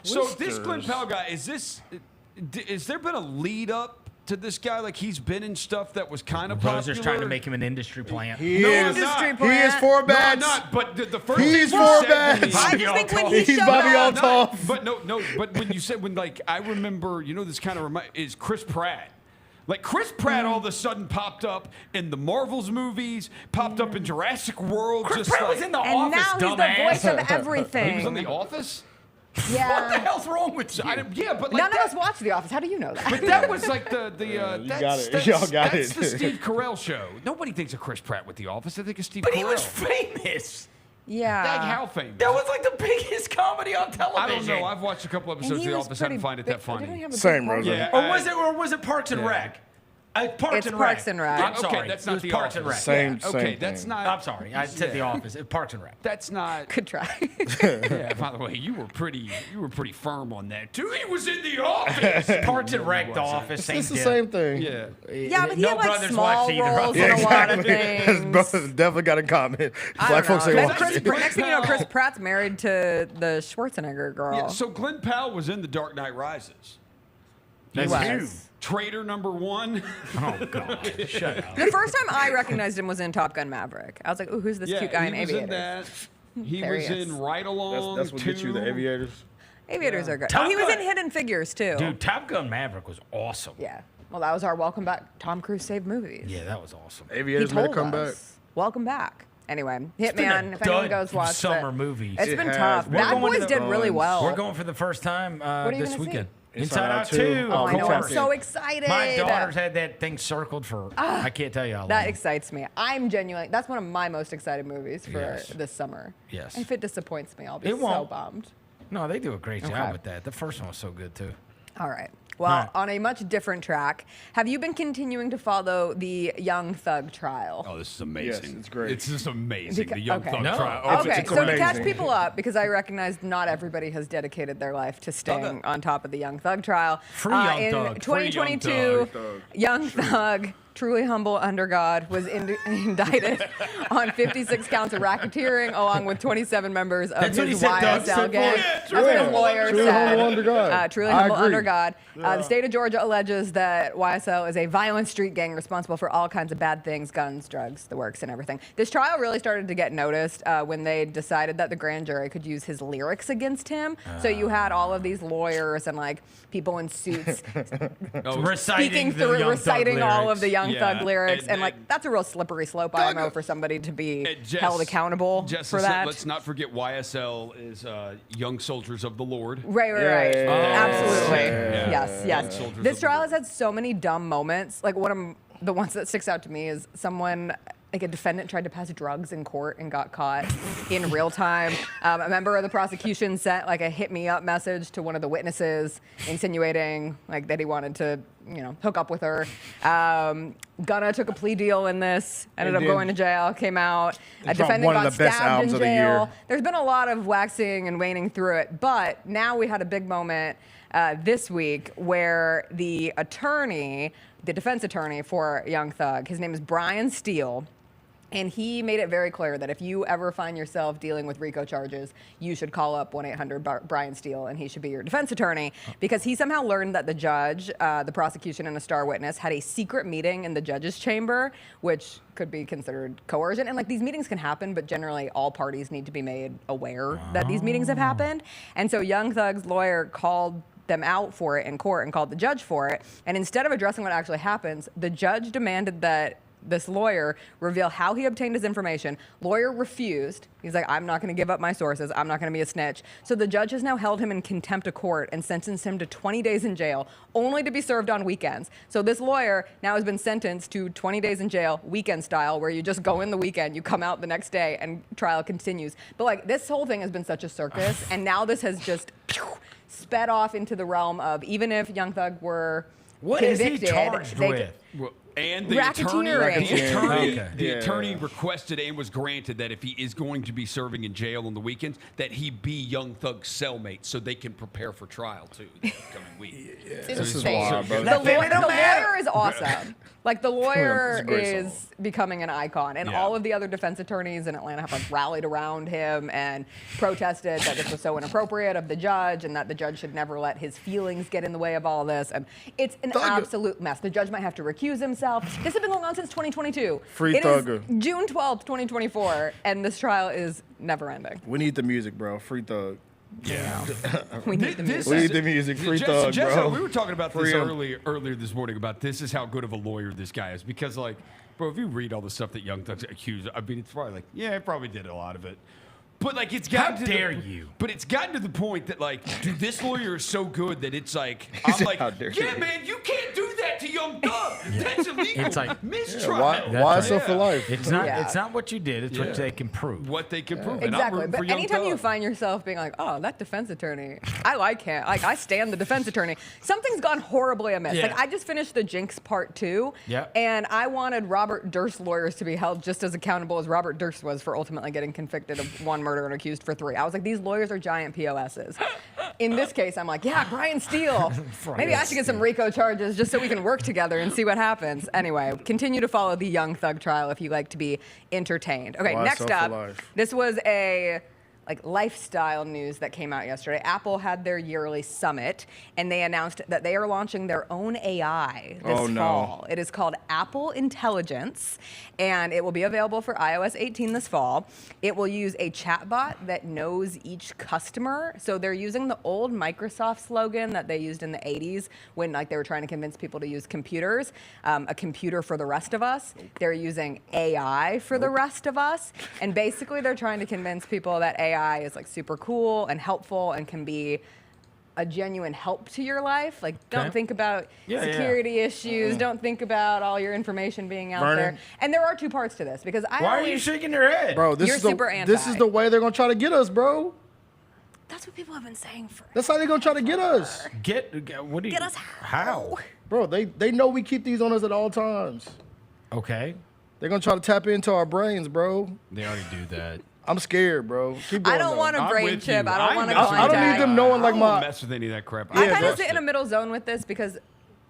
So this Glen Powell guy, is there been a lead up to this guy? Like he's been in stuff that was kind of popular. Just trying to make him an industry plant. He is four bats. No, not. But the first He's thing you four said bats. to me- I just think when he He's showed Bobby up, Altoff. But no. But when you said I remember, this kind of is Chris Pratt. Like Chris Pratt all of a sudden popped up in the Marvels movies, popped up in Jurassic World. Chris Pratt was in The and Office, now he's the voice of everything. He was in The Office? Yeah. What the hell's wrong with you? But like None of us watch The Office. How do you know that? But that was like Y'all got that's it. the Steve Carell show. Nobody thinks of Chris Pratt with The Office. They think of Steve But Carell. he was famous. Yeah. Like how famous? That was like the biggest comedy on television. I don't know. I've watched a couple episodes of The Office. I didn't find it that funny. Same, Rosa. Yeah, Or was it Parks and Rec? Parks and Rec. Parks and Rec. I'm sorry. Okay, that's It not was The Parks Office. and Rec. Same Okay, thing. that's not. I'm sorry. I said The Office. It's Parks and Rec. That's not. Good try. Yeah. By the way, you were pretty firm on that too. He was in The Office. Parks and Rec, The Office, same It's the deal. same thing. Yeah. Yeah, but he No had like brothers small watched either of roles them. in a lot of Exactly. things. Brothers definitely got in common. I Black don't folks know. ain't Then watching. next thing you know, Chris Pratt's married to the Schwarzenegger girl. Yeah. So Glen Powell was in The Dark Knight Rises. He was. Traitor number one. Oh God! Shut up. The first time I recognized him was in Top Gun Maverick. I was like, "Ooh, who's this cute guy in he was Aviators?" in that. He There was he is. in Ride Along. That's what gets you the aviators. Aviators are good. Top Oh, he was Gun- in Hidden Figures too. Dude, Top Gun Maverick was awesome. Yeah. Well, that was our welcome back. Tom Cruise saved movies. Yeah, that was awesome. Aviators He made a told comeback. us. Welcome back. Anyway, been Hitman. a If anyone dud goes watch summer it. movie. It's It been has. tough. We're Bad going Boys to the did really well. We're going for the first time are you this gonna see? weekend. Inside Out 2. 2. Oh, I know. I'm course. so excited. My daughter's had that thing circled for I can't tell you how long. That excites me. I'm genuinely. That's one of my most excited movies for Yes. this summer. Yes. If it disappoints me, I'll be It so won't. bummed. No, they do a great Okay. job with that. The first one was so good too. All right. Well, All right. on a much different track, have you been continuing to follow the Young Thug trial? Oh, this is amazing. Yes, it's great. It's just amazing. Beca- The Young okay. Thug No. trial. Oh, Okay, it's so to catch amazing. people up, because I recognize not everybody has dedicated their life to staying on top of the Young Thug trial. Free Young in Thug. 2022, Young Thug, truly humble under God, was indicted on 56 counts of racketeering, along with 27 members of That's what he his said, Doug. YSL gang. Yeah, That's what his lawyer Truly said. humble under God. Truly I humble agree. under God. The state of Georgia alleges that YSL is a violent street gang responsible for all kinds of bad things, guns, drugs, the works, and everything. This trial really started to get noticed when they decided that the grand jury could use his lyrics against him. So you had all of these lawyers and like people in suits Reciting speaking through, reciting all of the Young Yeah, Thug lyrics, and and like that's a real slippery slope. I don't know for somebody to be Jess- held accountable Jess, for that. Let's not forget YSL is Young Soldiers of the Lord. Right. Yeah. Absolutely. Yeah. Yes, yes. Soldiers This of trial the has had so many dumb moments. Like one of the ones that sticks out to me is someone, like a defendant tried to pass drugs in court and got caught in real time. A member of the prosecution sent like a hit me up message to one of the witnesses, insinuating like that he wanted to, hook up with her. Gunna took a plea deal in this, ended up did. going to jail, came out. A Dropped defendant one of got the best stabbed albums in of the year. jail. There's been a lot of waxing and waning through it, but now we had a big moment this week where the defense attorney for Young Thug, his name is Brian Steele, and he made it very clear that if you ever find yourself dealing with RICO charges, you should call up 1-800-BRIAN Steele, and he should be your defense attorney, because he somehow learned that the judge, the prosecution, and a star witness had a secret meeting in the judge's chamber, which could be considered coercion. And like these meetings can happen, but generally all parties need to be made aware that these meetings have happened. And so Young Thug's lawyer called them out for it in court and called the judge for it. And instead of addressing what actually happens, the judge demanded that this lawyer reveal how he obtained his information. Lawyer refused. He's like, I'm not going to give up my sources. I'm not going to be a snitch. So the judge has now held him in contempt of court and sentenced him to 20 days in jail, only to be served on weekends. So this lawyer now has been sentenced to 20 days in jail, weekend style, where you just go in the weekend, you come out the next day, and trial continues. But like this whole thing has been such a circus, and now this has just sped off into the realm of, even if Young Thug were What is he convicted, charged with? And the attorney, Racketeering. the attorney requested and was granted that if he is going to be serving in jail on the weekends, that he be Young Thug's cellmate so they can prepare for trial too the upcoming week. This is wild, bro. The lawyer is awesome. Like the lawyer is becoming an icon, and all of the other defense attorneys in Atlanta have like rallied around him and protested that this was so inappropriate of the judge, and that the judge should never let his feelings get in the way of all this. And it's an absolute mess. The judge might have to recuse himself. This has been going on since 2022. Free Thugger. It is June 12th, 2024, and this trial is never ending. We need the music, bro. Free Thug. Yeah. We need the music. We need the music. Free Thug, bro. We were talking about this earlier this morning about this is how good of a lawyer this guy is. Because, like, bro, if you read all the stuff that Young Thug's accused, I mean, it's probably like, yeah, he probably did a lot of it. But, like, it's gotten How dare you? But it's gotten to the point that, like, dude, this lawyer is so good that it's like, I'm like, yeah, man, you can't do that to Young Thug. That's illegal. It's like mistrial. Why so for life? It's not what you did. It's what they can prove. What they can prove. Exactly. But anytime you find yourself being like, oh, that defense attorney, I like him. Like, I stand the defense attorney. Something's gone horribly amiss. Yeah. Like, I just finished the Jinx Part 2. Yeah. And I wanted Robert Durst's lawyers to be held just as accountable as Robert Durst was for ultimately getting convicted of 1 murder and accused for 3. I was like, these lawyers are giant POSs. In this case, I'm like, yeah, Brian Steele. Maybe I should get some RICO charges just so we can work together and see what happens. Anyway, continue to follow the Young Thug trial if you like to be entertained. Okay, next up, this was a lifestyle news that came out yesterday. Apple had their yearly summit, and they announced that they are launching their own AI this fall. It is called Apple Intelligence, and it will be available for iOS 18 this fall. It will use a chatbot that knows each customer. So they're using the old Microsoft slogan that they used in the 80s when they were trying to convince people to use computers, a computer for the rest of us. They're using AI for the rest of us, and basically they're trying to convince people that AI is super cool and helpful and can be a genuine help to your life. Like, don't think about security issues. Don't think about all your information being out there. And there are 2 parts to this because Why are you shaking your head? Bro, this is the way they're gonna try to get us, bro. That's what people have been saying for. That's how they're gonna try to get us. What do you? Get us how? Bro, they know we keep these on us at all times. Okay. They're gonna try to tap into our brains, bro. They already do that. I'm scared, bro. Keep going, I don't want a brain chip. I don't want to I don't need them knowing I don't mess with any of that crap. I kind of sit in a middle zone with this because,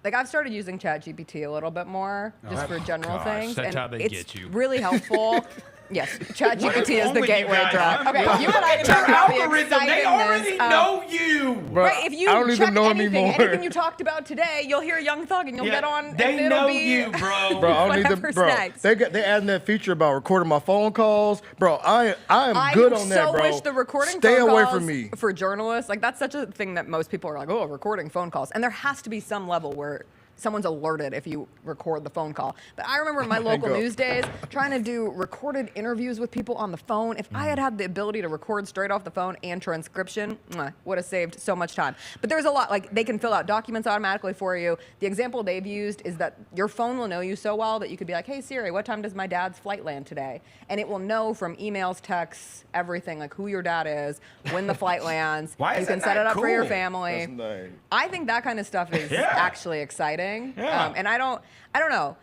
I've started using ChatGPT a little bit more just for general things. That's and how they it's get you. really helpful. Yes, ChatGPT is the gateway drug. Okay, you and I can talk about the algorithm. They already know you. Bro, right, if you I don't check even know anything anymore. you talked about today, you'll hear Young Thug and you'll get on. They and it'll know be you, bro. Bro, I don't need them, whatever's bro. next. They adding that feature about recording my phone calls, bro. I am good on that, bro. I so wish the recording Stay phone away calls from me. for journalists, that's such a thing that most people are like, oh, recording phone calls, and there has to be some level where someone's alerted if you record the phone call. But I remember in my local news days trying to do recorded interviews with people on the phone. If I had the ability to record straight off the phone and transcription, would have saved so much time. But there's a lot, they can fill out documents automatically for you. The example they've used is that your phone will know you so well that you could be like, hey Siri, what time does my dad's flight land today? And it will know from emails, texts, everything, who your dad is, when the flight lands. Why you is can that set it not up for your cool? family. That's nice. I think that kind of stuff is actually exciting. Yeah. And I don't know.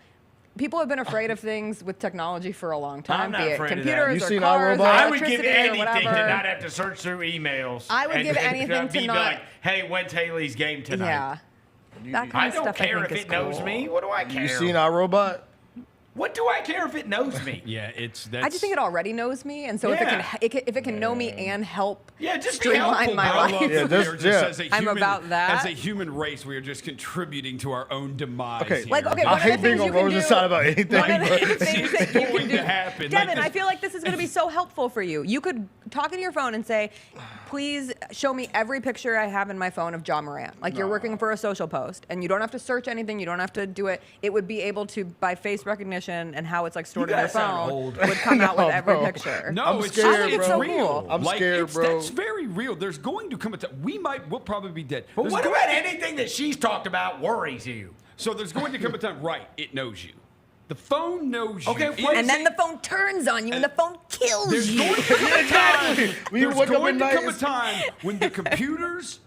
People have been afraid of things with technology for a long time, I'm not be it afraid of that. computers You or seen cars or iRobot? I would give electricity or anything whatever. to not have to search through emails. I would give anything to be not- like, hey, when's Haley's game tonight? Yeah. That kind I of don't stuff care I if think is it knows cool. me. What do I care? You seen iRobot? What do I care if it knows me? Yeah, I just think it already knows me, and so if it can know me and help just be streamline helpful, my bro. life. I'm about that. As a human race, we are just contributing to our own demise. Okay, here. I hate being on Rose's side about anything. One of the things that you can going do. to happen. Devin, I feel like this is going to be so helpful for you. You could talk into your phone and say, please show me every picture I have in my phone of John Moran. You're working for a social post, and you don't have to search anything. You don't have to do it. It would be able to, by face recognition and how it's stored in your phone, would come out with every picture. No, I'm it's scared, it's bro. real. I'm scared, bro. That's very real. There's going to come a time. We'll probably be dead. But what about anything that she's talked about worries you? So there's going to come a time, right, it knows you. The phone knows you. Okay, and then the phone turns on you, and the phone kills There's you. going to come a time. When you There's wake up going at to night, come a time when the computers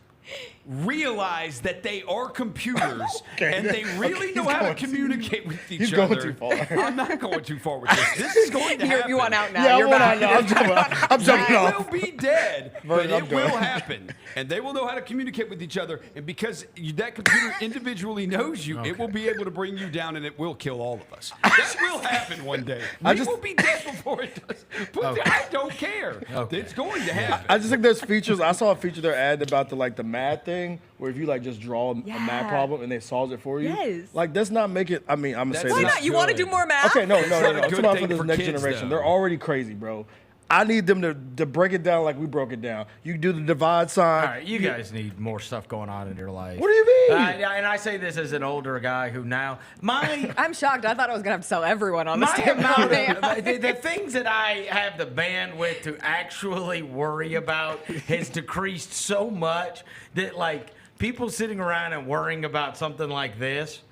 realize that they are computers and they really know how to communicate with each He's other. going too far. I'm not going too far with this. This is going to happen. You want out now. Yeah, You're back. I'm jumping off. They will be dead, but Vernon, I'm it will done. happen. And they will know how to communicate with each other. And because that computer individually knows you, it will be able to bring you down and it will kill all of us. That will happen one day. We will be dead before it does. But I don't care. It's going to happen. I just think there's features. I saw a feature they're adding about the math thing, where if you just draw a math problem and they solve it for you. Yes. Let's not make it. I mean, I'm gonna say Why this. not? You want to do more math? Okay, no. not a I'm good talking about thing for this for next kids, generation. though. They're already crazy, bro. I need them to break it down like we broke it down. You do the divide sign. All right, you guys need more stuff going on in your life. What do you mean? And I say this as an older guy who now I'm shocked. I thought I was gonna have to sell everyone on this my table. amount of the things that I have the bandwidth to actually worry about has decreased so much that people sitting around and worrying about something like this.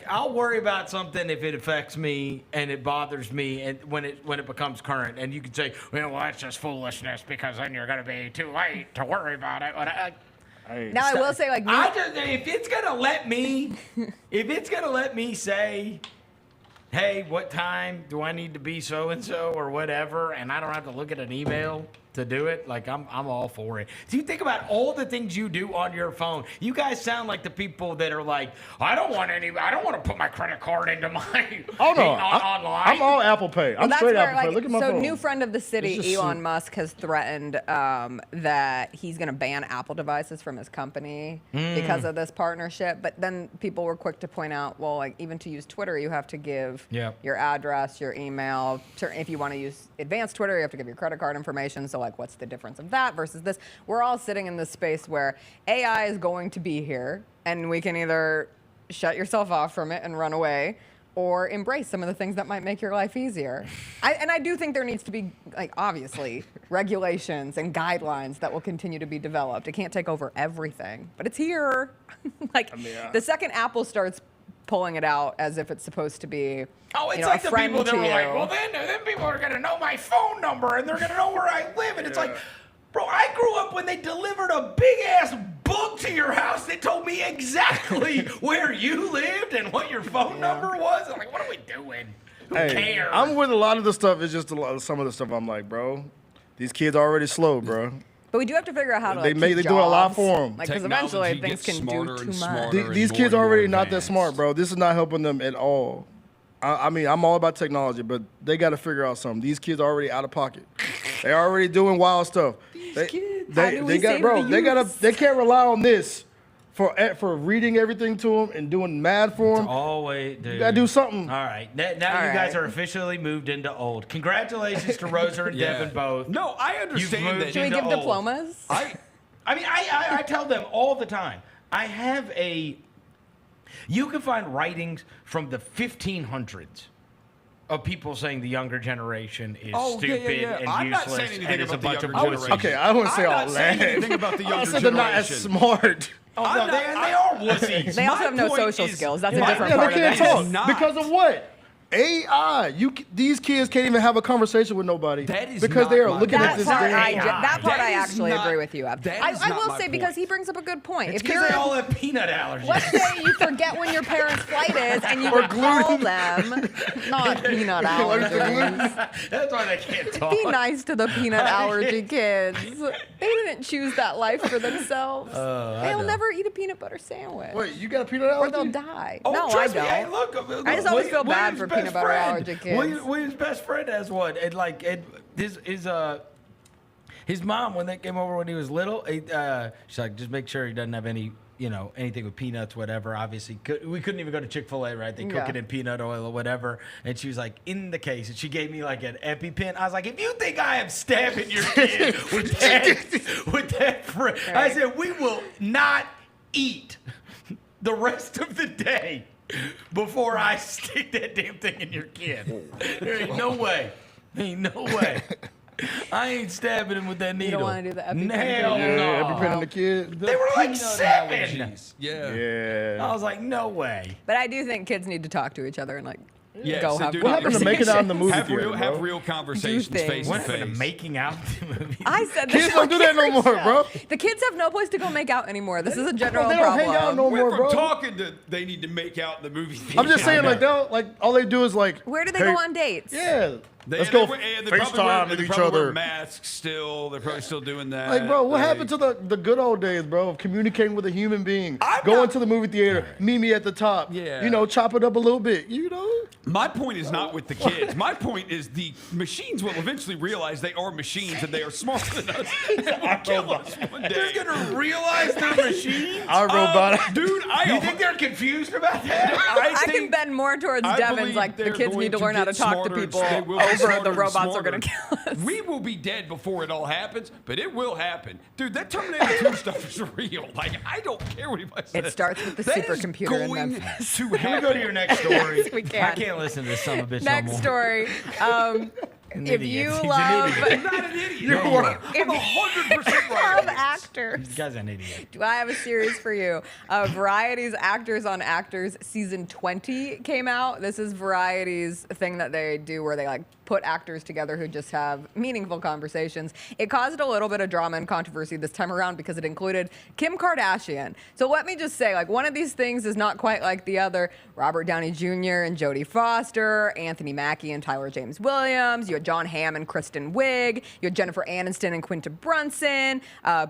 I'll worry about something if it affects me and it bothers me, and when it becomes current, and you can say, well, that's just foolishness because then you're gonna be too late to worry about it. Now I will say, if it's gonna let me say, hey, what time do I need to be so and so or whatever, and I don't have to look at an email to do it, I'm all for it. So you think about all the things you do on your phone. You guys sound like the people that are like, I don't want to put my credit card into my online. I'm all Apple Pay. I'm straight Apple Pay. Look at my phone. So new friend of the city, It's just Elon Musk, has threatened that he's going to ban Apple devices from his company because of this partnership. But then people were quick to point out, well, even to use Twitter, you have to give your address, your email. If you want to use advanced Twitter, you have to give your credit card information. So what's the difference of that versus this? We're all sitting in this space where AI is going to be here, and we can either shut yourself off from it and run away, or embrace some of the things that might make your life easier. I do think there needs to be, obviously, regulations and guidelines that will continue to be developed. It can't take over everything, but it's here. The second Apple starts pulling it out as if it's supposed to be it's a like the friend people that to were like, you. well, then people are going to know my phone number and they're going to know where I live. And it's like, bro, I grew up when they delivered a big-ass book to your house that told me exactly where you lived and what your phone number was. I'm like, what are we doing? Who cares? I'm with a lot of the stuff. It's just some of the stuff I'm like, bro, these kids are already slow, bro. But we do have to figure out how to They keep do a lot jobs. for them. Because eventually things can do too much. These kids are already not that smart, bro. This is not helping them at all. I mean, I'm all about technology, but they got to figure out something. These kids are already out of pocket. They're already doing wild stuff. They can't rely on this for reading everything to them and doing math for them. You gotta do something. All right. Now you guys are officially moved into old. Congratulations to Rosa and Devin both. No, I understand that. Should we give diplomas? I tell them all the time. You can find writings from the 1500s of people saying the younger generation is stupid and I'm not useless saying anything and is a about the bunch of younger bullshit. Okay, I wouldn't say all not saying that. anything about the I younger said they're not as generation. smart. No, they are wussies. They also have no social skills. That's a different Yeah, part they of can't it. talk because of what? AI. These kids can't even have a conversation with nobody because they are looking at this thing. That part I actually agree with you. I will say, because he brings up a point. It's because they all have peanut allergies. Let's say you forget when your parents' flight is and you would call them. Not peanut allergies. That's why they can't talk. Be nice to the peanut allergy kids. They didn't choose that life for themselves. They'll never eat a peanut butter sandwich. Wait, you got a peanut allergy? Or they'll die. Oh, No, I trust don't. me. Hey, look, I just always feel bad for peanut butter allergy kids. William's best friend has one. His mom, when they came over when he was little, she's like, just make sure he doesn't have any, anything with peanuts, whatever. Obviously, we couldn't even go to Chick-fil-A, right? They cook it in peanut oil or whatever. And she was like, in the case, and she gave me like an EpiPen. I was like, if you think I am stabbing your kid with that, I said, we will not eat the rest of the day before I stick that damn thing in your kid. There ain't no way. Ain't no way. I ain't stabbing him with that needle. You don't want to do the EpiPen? Hell no. EpiPen on the kid. They were like 7. Yeah. I was like, no way. But I do think kids need to talk to each other and Yeah, go so have dude, What happened to making out in the movie have theater, real, bro? have real conversations things. face What to happened to face. making out in the movie? I said Kids don't do that no more, bro. The kids have no place to go make out anymore. This is a general They don't problem. hang out no Went more, from bro. talking to they need to make out in the movie theater. I'm just saying, like, all they do is like. Where do they hey, go on dates? Yeah. They, Let's go they FaceTime with each other. Wear masks still. They're probably still doing that. Like, bro, what happened to the good old days, bro, of communicating with a human being? I'm Going not- to the movie theater, meet me at the top. Yeah. You know, chop it up a little bit. You know? My point is not with the kids. My point is the machines will eventually realize they are machines and they are smarter than us. And kill us one day. They're gonna realize they're machines. Our robot. Dude, You think they're confused about that? I can bend more towards Devin's like the kids need to learn how to talk to people over the robots are going to kill us. We will be dead before it all happens, but it will happen. Dude, that Terminator 2 stuff is real. Like, I don't care what anybody says. It starts with the That is supercomputer in going Memphis. to Can we happen. go to your next story? We can. I can't listen to this son of a bitch no Next more. story. An If idiot. you He's an love idiot. I'm not an idiot. You're I'm right. 100% right. love actors, This guy's an idiot. do I have a series for you? Variety's Actors on Actors season 20 came out. This is Variety's thing that they do where they like put actors together who just have meaningful conversations. It caused a little bit of drama and controversy this time around because it included Kim Kardashian. So let me just say, like, one of these things is not quite like the other. Robert Downey Jr. and Jodie Foster, Anthony Mackie and Tyler James Williams. You had John Hamm and Kristen Wiig. You had Jennifer Aniston and Quinta Brunson,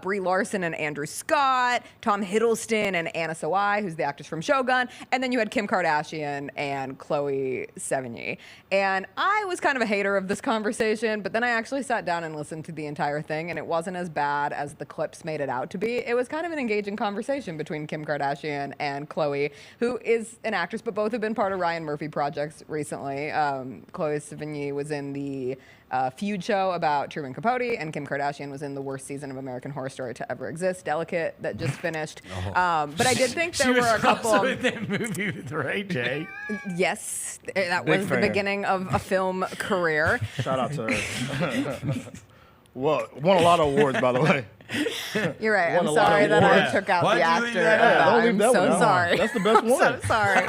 Brie Larson and Andrew Scott, Tom Hiddleston and Anna Sawai, who's the actress from Shogun, and then you had Kim Kardashian and Chloe Sevigny. And I was kind of a hater of this conversation, but then I actually sat down and listened to the entire thing, and it wasn't as bad as the clips made it out to be. It was kind of an engaging conversation between Kim Kardashian and Chloe, who is an actress, but both have been part of Ryan Murphy projects recently. Chloe Sevigny was in the Feud show about Truman Capote, and Kim Kardashian was in the worst season of American Horror Story to ever exist, Delicate, that just finished. But I did think there were a couple. Also in that movie with Ray J. Yes, that Big was fan. the beginning of a film career. Shout out to her. Well, won a lot of awards, by the way. You're right. Won I'm a lot sorry of that I awards. took out Why'd the you leave actor. that of out? that. Don't leave I'm that so one out. sorry. That's the best I'm one. so sorry.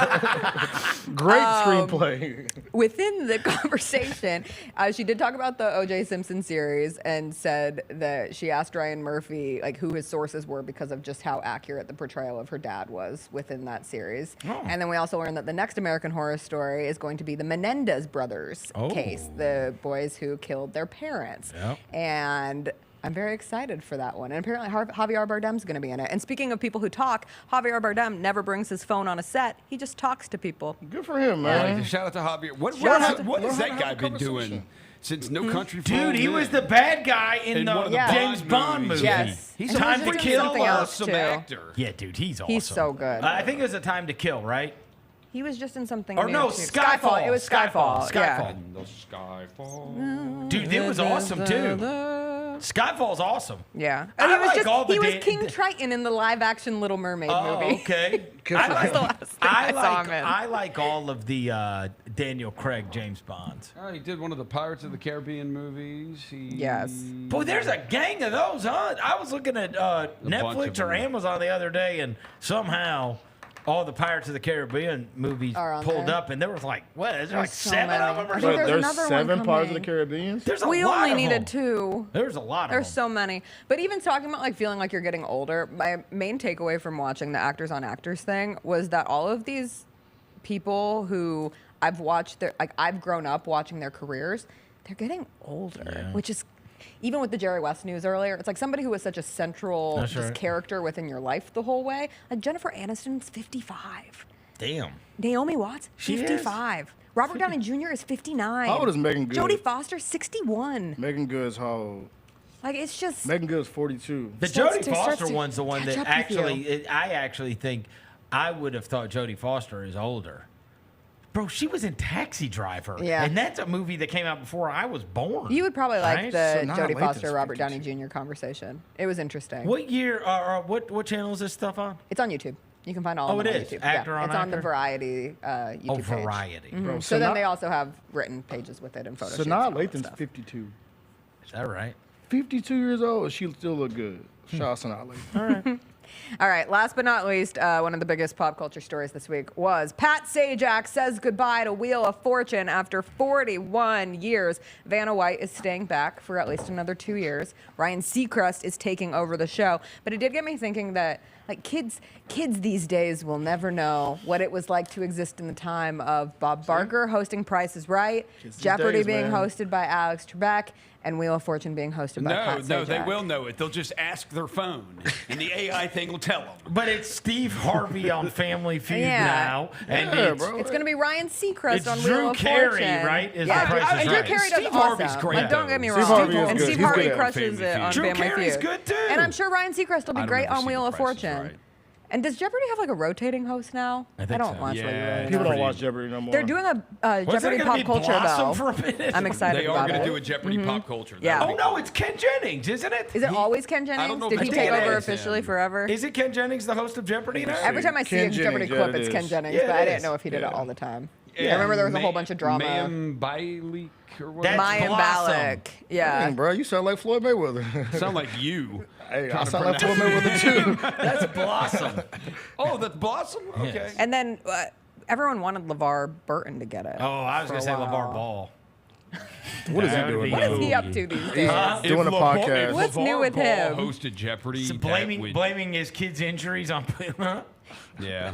Great screenplay. Within the conversation, she did talk about the O.J. Simpson series and said that she asked Ryan Murphy like who his sources were because of just how accurate the portrayal of her dad was within that series. And then we also learned that the next American Horror Story is going to be the Menendez brothers case, the boys who killed their parents. Yep. And I'm very excited for that one. And apparently Javier Bardem's going to be in it. And speaking of people who talk, Javier Bardem never brings his phone on a set. He just talks to people. Good for him, man. Shout out to Javier. What Learn has how that to guy have a been doing conversation. since No Country for Dude, Old he Men? was the bad guy in one of the the James Bond movies. movie. Yes. He's And Time he's to doing Kill. something else, awesome too. actor. Yeah, dude, he's awesome. He's so good. I think it was A Time to Kill, right? He was just in something Or new, no, too. Skyfall. It was Skyfall. Skyfall. Yeah. And the Skyfall. Dude, it was awesome too. Skyfall's awesome. Yeah. I And he was like just all the he was da- King Triton in the live action Little Mermaid Oh, movie. okay. That was the last thing I saw him in. I like all of the Daniel Craig James Bonds. Oh, he did one of the Pirates of the Caribbean movies. Yes. Boy, there's a gang of those, huh? I was looking at bunch Netflix of or them. Amazon the other day, and somehow all the Pirates of the Caribbean movies Are on pulled there. up, and there was like, what? Is there like so 7 many. of them or I think something? there's There's another one 7 Pirates of the coming. Caribbean. There's a We lot only of needed them. 2. There's a lot of There's them. so many. But even talking about like feeling like you're getting older, my main takeaway from watching the Actors on Actors thing was that all of these people who I've watched I've grown up watching their careers, they're getting older, which is even with the Jerry West news earlier, it's like somebody who was such a central That's just right. character within your life the whole way. Like Jennifer Aniston's 55. Damn. Naomi Watts, She is. 55. Robert Downey Jr. is 59. How old is Megan Good? Jodie Foster, 61. Megan Good's how old? Like, it's just... Megan Good's 42. The Starts Jodie to- starts Foster to one's the one catch that up with you. actually, I actually think I would have thought Jodie Foster is older. Bro, she was in Taxi Driver. Yeah. And that's a movie that came out before I was born. You would probably like Right? the So now Jodie Lathan's Foster, Robert 52. Downey Jr. conversation. It was interesting. What year, what channel is this stuff on? It's on YouTube. You can find all Oh, of them it on is? YouTube. Actor on It's on the Actor? Variety YouTube Oh, page. Variety. Mhm. Bro, So then Sanaa- they also have written pages with it and photo shoots Sanaa and all that Lathan's stuff. 52. Is that right? 52 years old. She still look good. Shout out Sanaa Lathan. All right. All right, last but not least, one of the biggest pop culture stories this week was Pat Sajak says goodbye to Wheel of Fortune after 41 years. Vanna White is staying back for at least another 2 years. Ryan Seacrest is taking over the show. But it did get me thinking that like kids these days will never know what it was like to exist in the time of Bob Barker hosting Price is Right, Jeopardy being hosted by Alex Trebek, and Wheel of Fortune being hosted by Pat Sajak. No, they will know it. They'll just ask their phone, and the AI thing will tell them. But it's Steve Harvey on Family Feud now, and it's going to be Ryan Seacrest on Drew Wheel of Carey, Fortune. right? Is Yeah, the Price is and Drew Right. Carey does Steve awesome. Harvey's great, Like, don't though. get me Steve wrong. Harvey is And good. Steve He's Harvey good on crushes Family it on Feud. Family Drew Carey's Feud. good, too. And I'm sure Ryan Seacrest will be I've great never on seen Wheel The of Price is Fortune. Right. And does Jeopardy have like a rotating host now? I don't watch Yeah, Jeopardy. People don't watch Jeopardy no more. They're doing a Jeopardy gonna pop be culture Blossom though. for a minute? I'm excited They are about going it. to do a Jeopardy pop culture. Yeah. That'll Oh be no, it's Ken Jennings, isn't it? Is it always Ken Jennings? know Did if he it's take Ken over Jennings. officially forever? Is it Ken Jennings, the host of Jeopardy now? Every time I see a Ken Jeopardy Jennings, clip, yeah, it's it Ken is. Jennings, Yeah, but it I didn't is. know if he did it all the time. I Yeah. remember there was a whole bunch of drama. Mayim Bialik or whatever. Mayim Blossom. Bialik. Yeah. Dang, bro, you sound like Floyd Mayweather. Sound like you. Hey, I Trying to sound like Floyd pronounce Mayweather too. That's Blossom. Oh, that's Blossom? Okay. And then everyone wanted LeVar Burton to get it. Oh, I was for going to a say while. LeVar Ball. What is he That would doing? be What is he cool. up to these days? Doing a podcast. If What's new LeVar with Ball him? hosted Jeopardy. So that would- blaming his kids' injuries on. Yeah.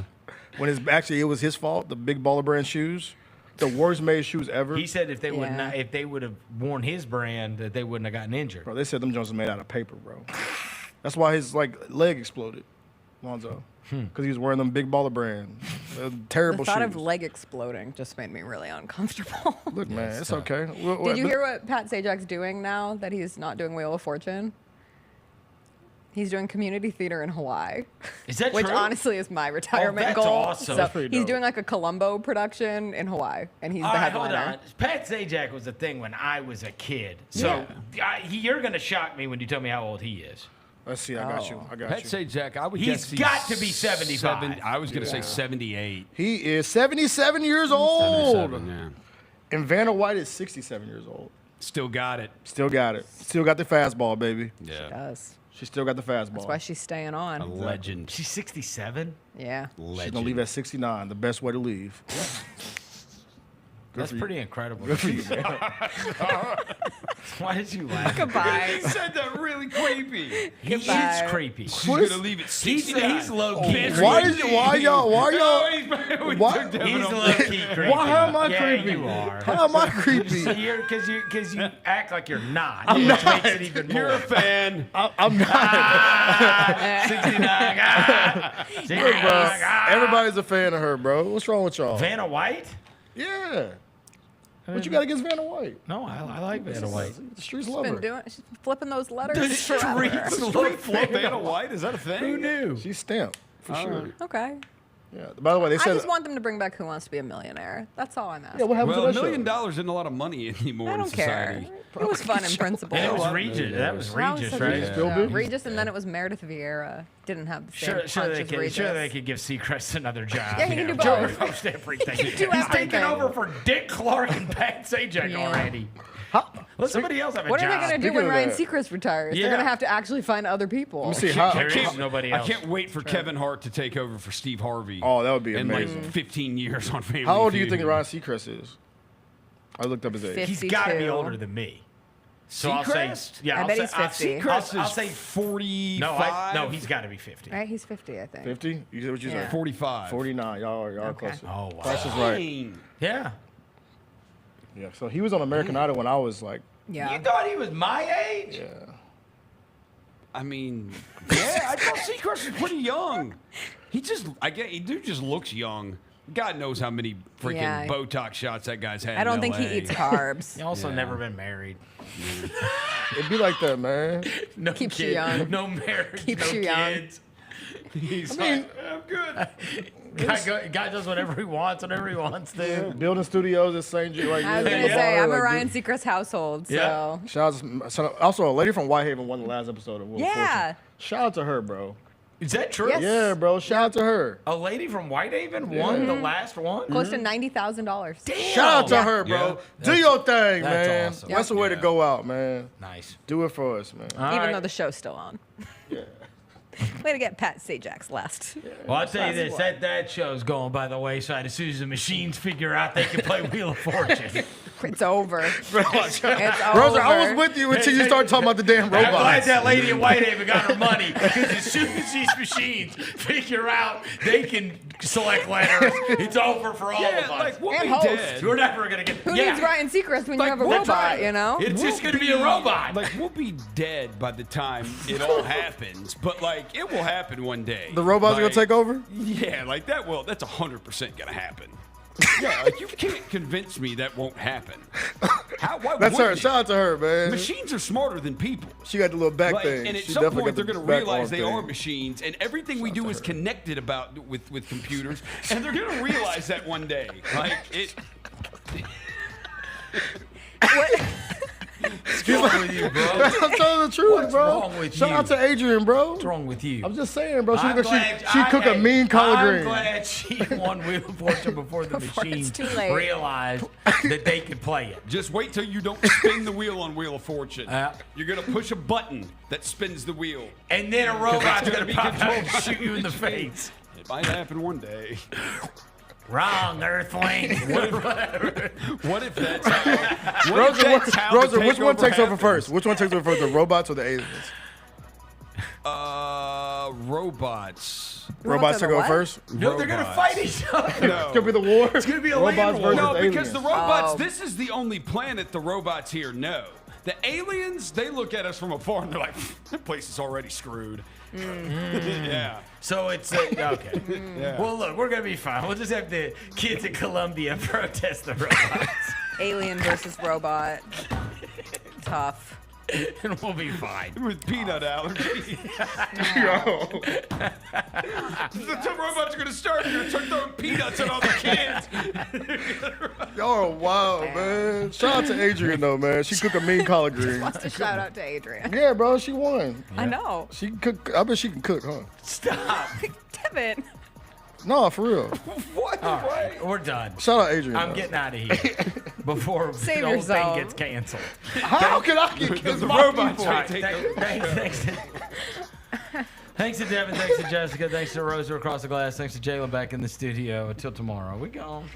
When it was his fault. The big baller brand shoes, the worst made shoes ever. He said if they would Yeah. not, if they would have worn his brand, that they wouldn't have gotten injured. Bro, they said them Jones are made out of paper, bro. That's why his leg exploded, Lonzo, because he was wearing them big baller brand, terrible The thought shoes. of leg exploding just made me really uncomfortable. Look, man, it's okay. Did you hear what Pat Sajak's doing now that he's not doing Wheel of Fortune? He's doing community theater in Hawaii. Is that Which true? honestly is my retirement that's goal. awesome. So That's pretty he's dope. doing like a Columbo production in Hawaii, and he's All the right, hold headliner. on. Pat Sajak was a thing when I was a kid. So you're going to shock me when you tell me how old he is. Let's see. I got you. Pat Sajak, I would He's guess got to be 75. I was going to say 78. He is 77 years old. 77, yeah. And Vanna White is 67 years old. Still got it. Still got it. Still got the fastball, baby. Yeah. Does. She still got the fastball. That's why she's staying on. A legend. She's 67? Yeah. She's going to Legend. leave at 69. The best way to leave. That's pretty incredible. Good for you, man. Why did you laugh? Goodbye. He said that really creepy. He Goodbye. is creepy. She's going to leave it 69. He's low key. Why y'all? Why? He's low key creepy. How am I yeah, creepy? You are. How am I creepy? Because you act like you're not. I'm which not. makes it even more. You're a fan. I'm not. 69. Look, bro. Everybody's a fan of her, bro. What's wrong with y'all? Vanna White? Yeah. What you got against Vanna White? No, I like Vanna White. The streets She's love been her. doing. She's flipping those letters. The forever. streets love Vanna White? Is that a thing? Who knew? She's stamped for sure. Okay. Yeah. By the way, they I said. just want them to bring back Who Wants to Be a Millionaire. That's all I'm asking. Yeah, what happened Well, to $1 that million show? isn't a lot of money anymore I in don't care. society. It was fun in principle. And it was Regis. That was Regis, such a right? good Still show. big? Regis, and then it was Meredith Vieira. Didn't have the same punch as Regis. Sure they could give Seacrest another job. Yeah, he can do Joe both. host everything. do He's taking everything. over for Dick Clark and Pat Sajak Yeah. already. Let somebody else have a What job. are they going to do Speaking when of Ryan that- Seacrest retires? Yeah. They're going to have to actually find other people. Let me see. How, There is nobody I else. can't wait for Kevin Hart to take over for Steve Harvey. Oh, that would be in amazing. like 15 years on Family How old do you Feud. think Ryan Seacrest is? I looked up his age. 50. He's got to be 52. older than me. So I'll say, Seacrest? yeah, I I'll bet say, he's I'll- 50. Seacrest I'll is say 45. No, he's got to be 50. Right? He's 50, I think. 50? You said what you Yeah. said? 45. 49. Y'all are Okay. close. Oh, wow. Price is right. Dang. Yeah. Yeah. So he was on American Idol when I was like, Yeah. You thought he was my age? yeah. I mean, yeah, I thought Seacrest was pretty young. He dude just looks young. God knows how many freaking Yeah. Botox shots that guy's had. I don't in think he LA. eats carbs. He also Yeah. never been married. It'd be like that, man. No Keeps you kid, young. No marriage. Keeps no you young. kids. He's I mean- like, I'm good. Guy does whatever he wants, whenever he wants to. Building studios at St. Jude. Like, I was yeah, going to yeah, say, I'm a like, Ryan Seacrest household, so. Yeah. Shout out to, also, a lady from Whitehaven won the last episode of Wheel of Yeah. Fortune. Shout out to her, bro. Is that true? Yes. Yeah, bro. Shout out to her. A lady from Whitehaven won the last one? Close to $90,000. Shout out to Yeah. her, bro. Yeah. Do your thing, That's man. awesome. That's the way to Yeah. go out, man. Nice. Do it for us, man. All Even right. though the show's still on. Yeah. Way to get Pat Sajak's last. Well, I'll tell you this. one. That show's going by the wayside as soon as the machines figure out they can play Wheel of Fortune. It's over. It's Rosa, over. I was with you until you started talking about the damn robots. I'm glad that lady in Whitehaven got her money because as soon as these machines figure out they can select letters, it's over for all of us. Like, we'll And be host. dead. We're never going to get. Who needs Ryan Seacrest when you have a that's robot, right. you know? It's just going to be a robot. Like, we'll be dead by the time it all happens. But, like, it will happen one day. The robots are going to take over? Yeah, like, that's 100% going to happen. Yeah, like, you can't convince me that won't happen. Why That's would her. you? Shout out to her, man. Machines are smarter than people. She got the little back Like, thing. and at She some definitely point, got they're the going to back realize arm they thing. are machines, and everything we do is connected with computers, and they're going to realize that one day. Like, it... What's wrong with you, bro? I'm telling the truth, What's bro. wrong with Shout you? out to Adrian, bro. What's wrong with you? I'm just saying, bro. She I'm cook a mean collard green. I'm glad she won Wheel of Fortune before the machines too late. realized that they could play it. Just wait till you don't spin the wheel on Wheel of Fortune. You're going to push a button that spins the wheel. And then a robot's it's going to be pop out and controlled by shoot you in the machine. face. It might happen one day. Wrong, Earthling. What if that's how... Rosa, which one takes over first? Which one takes over first, the robots or the aliens? Robots. Robots take over first? No, they're going to fight each other. No. It's going to be the war? It's going to be a robots land war. versus No, because aliens. the robots, this is the only planet the robots here know. The aliens, they look at us from afar and they're like, that place is already screwed. Yeah. So it's okay. Yeah. Well, look, we're gonna be fine. We'll just have the kids in Columbia protest the robots, Alien versus robot. Tough. and we'll be fine. With peanut allergy. Yo. The robots are going to start. You're going to start throwing peanuts at all the kids. Y'all are wild, man. Shout out to Adrian, though, man. She cook a mean collard green. Wants to shout out to Adrian. Yeah, bro, she won. I know. She can cook. I bet she can cook, huh? Stop. Devin. No, for real. What? All right, we're done. Shout out Adrian. I'm though. getting out of here before Save the whole yourself. thing gets canceled. How can I get Because the my robots people? might take Thanks to Devin, thanks to Jessica, thanks to Rosa across the glass, thanks to Jalen back in the studio. Until tomorrow, we gone.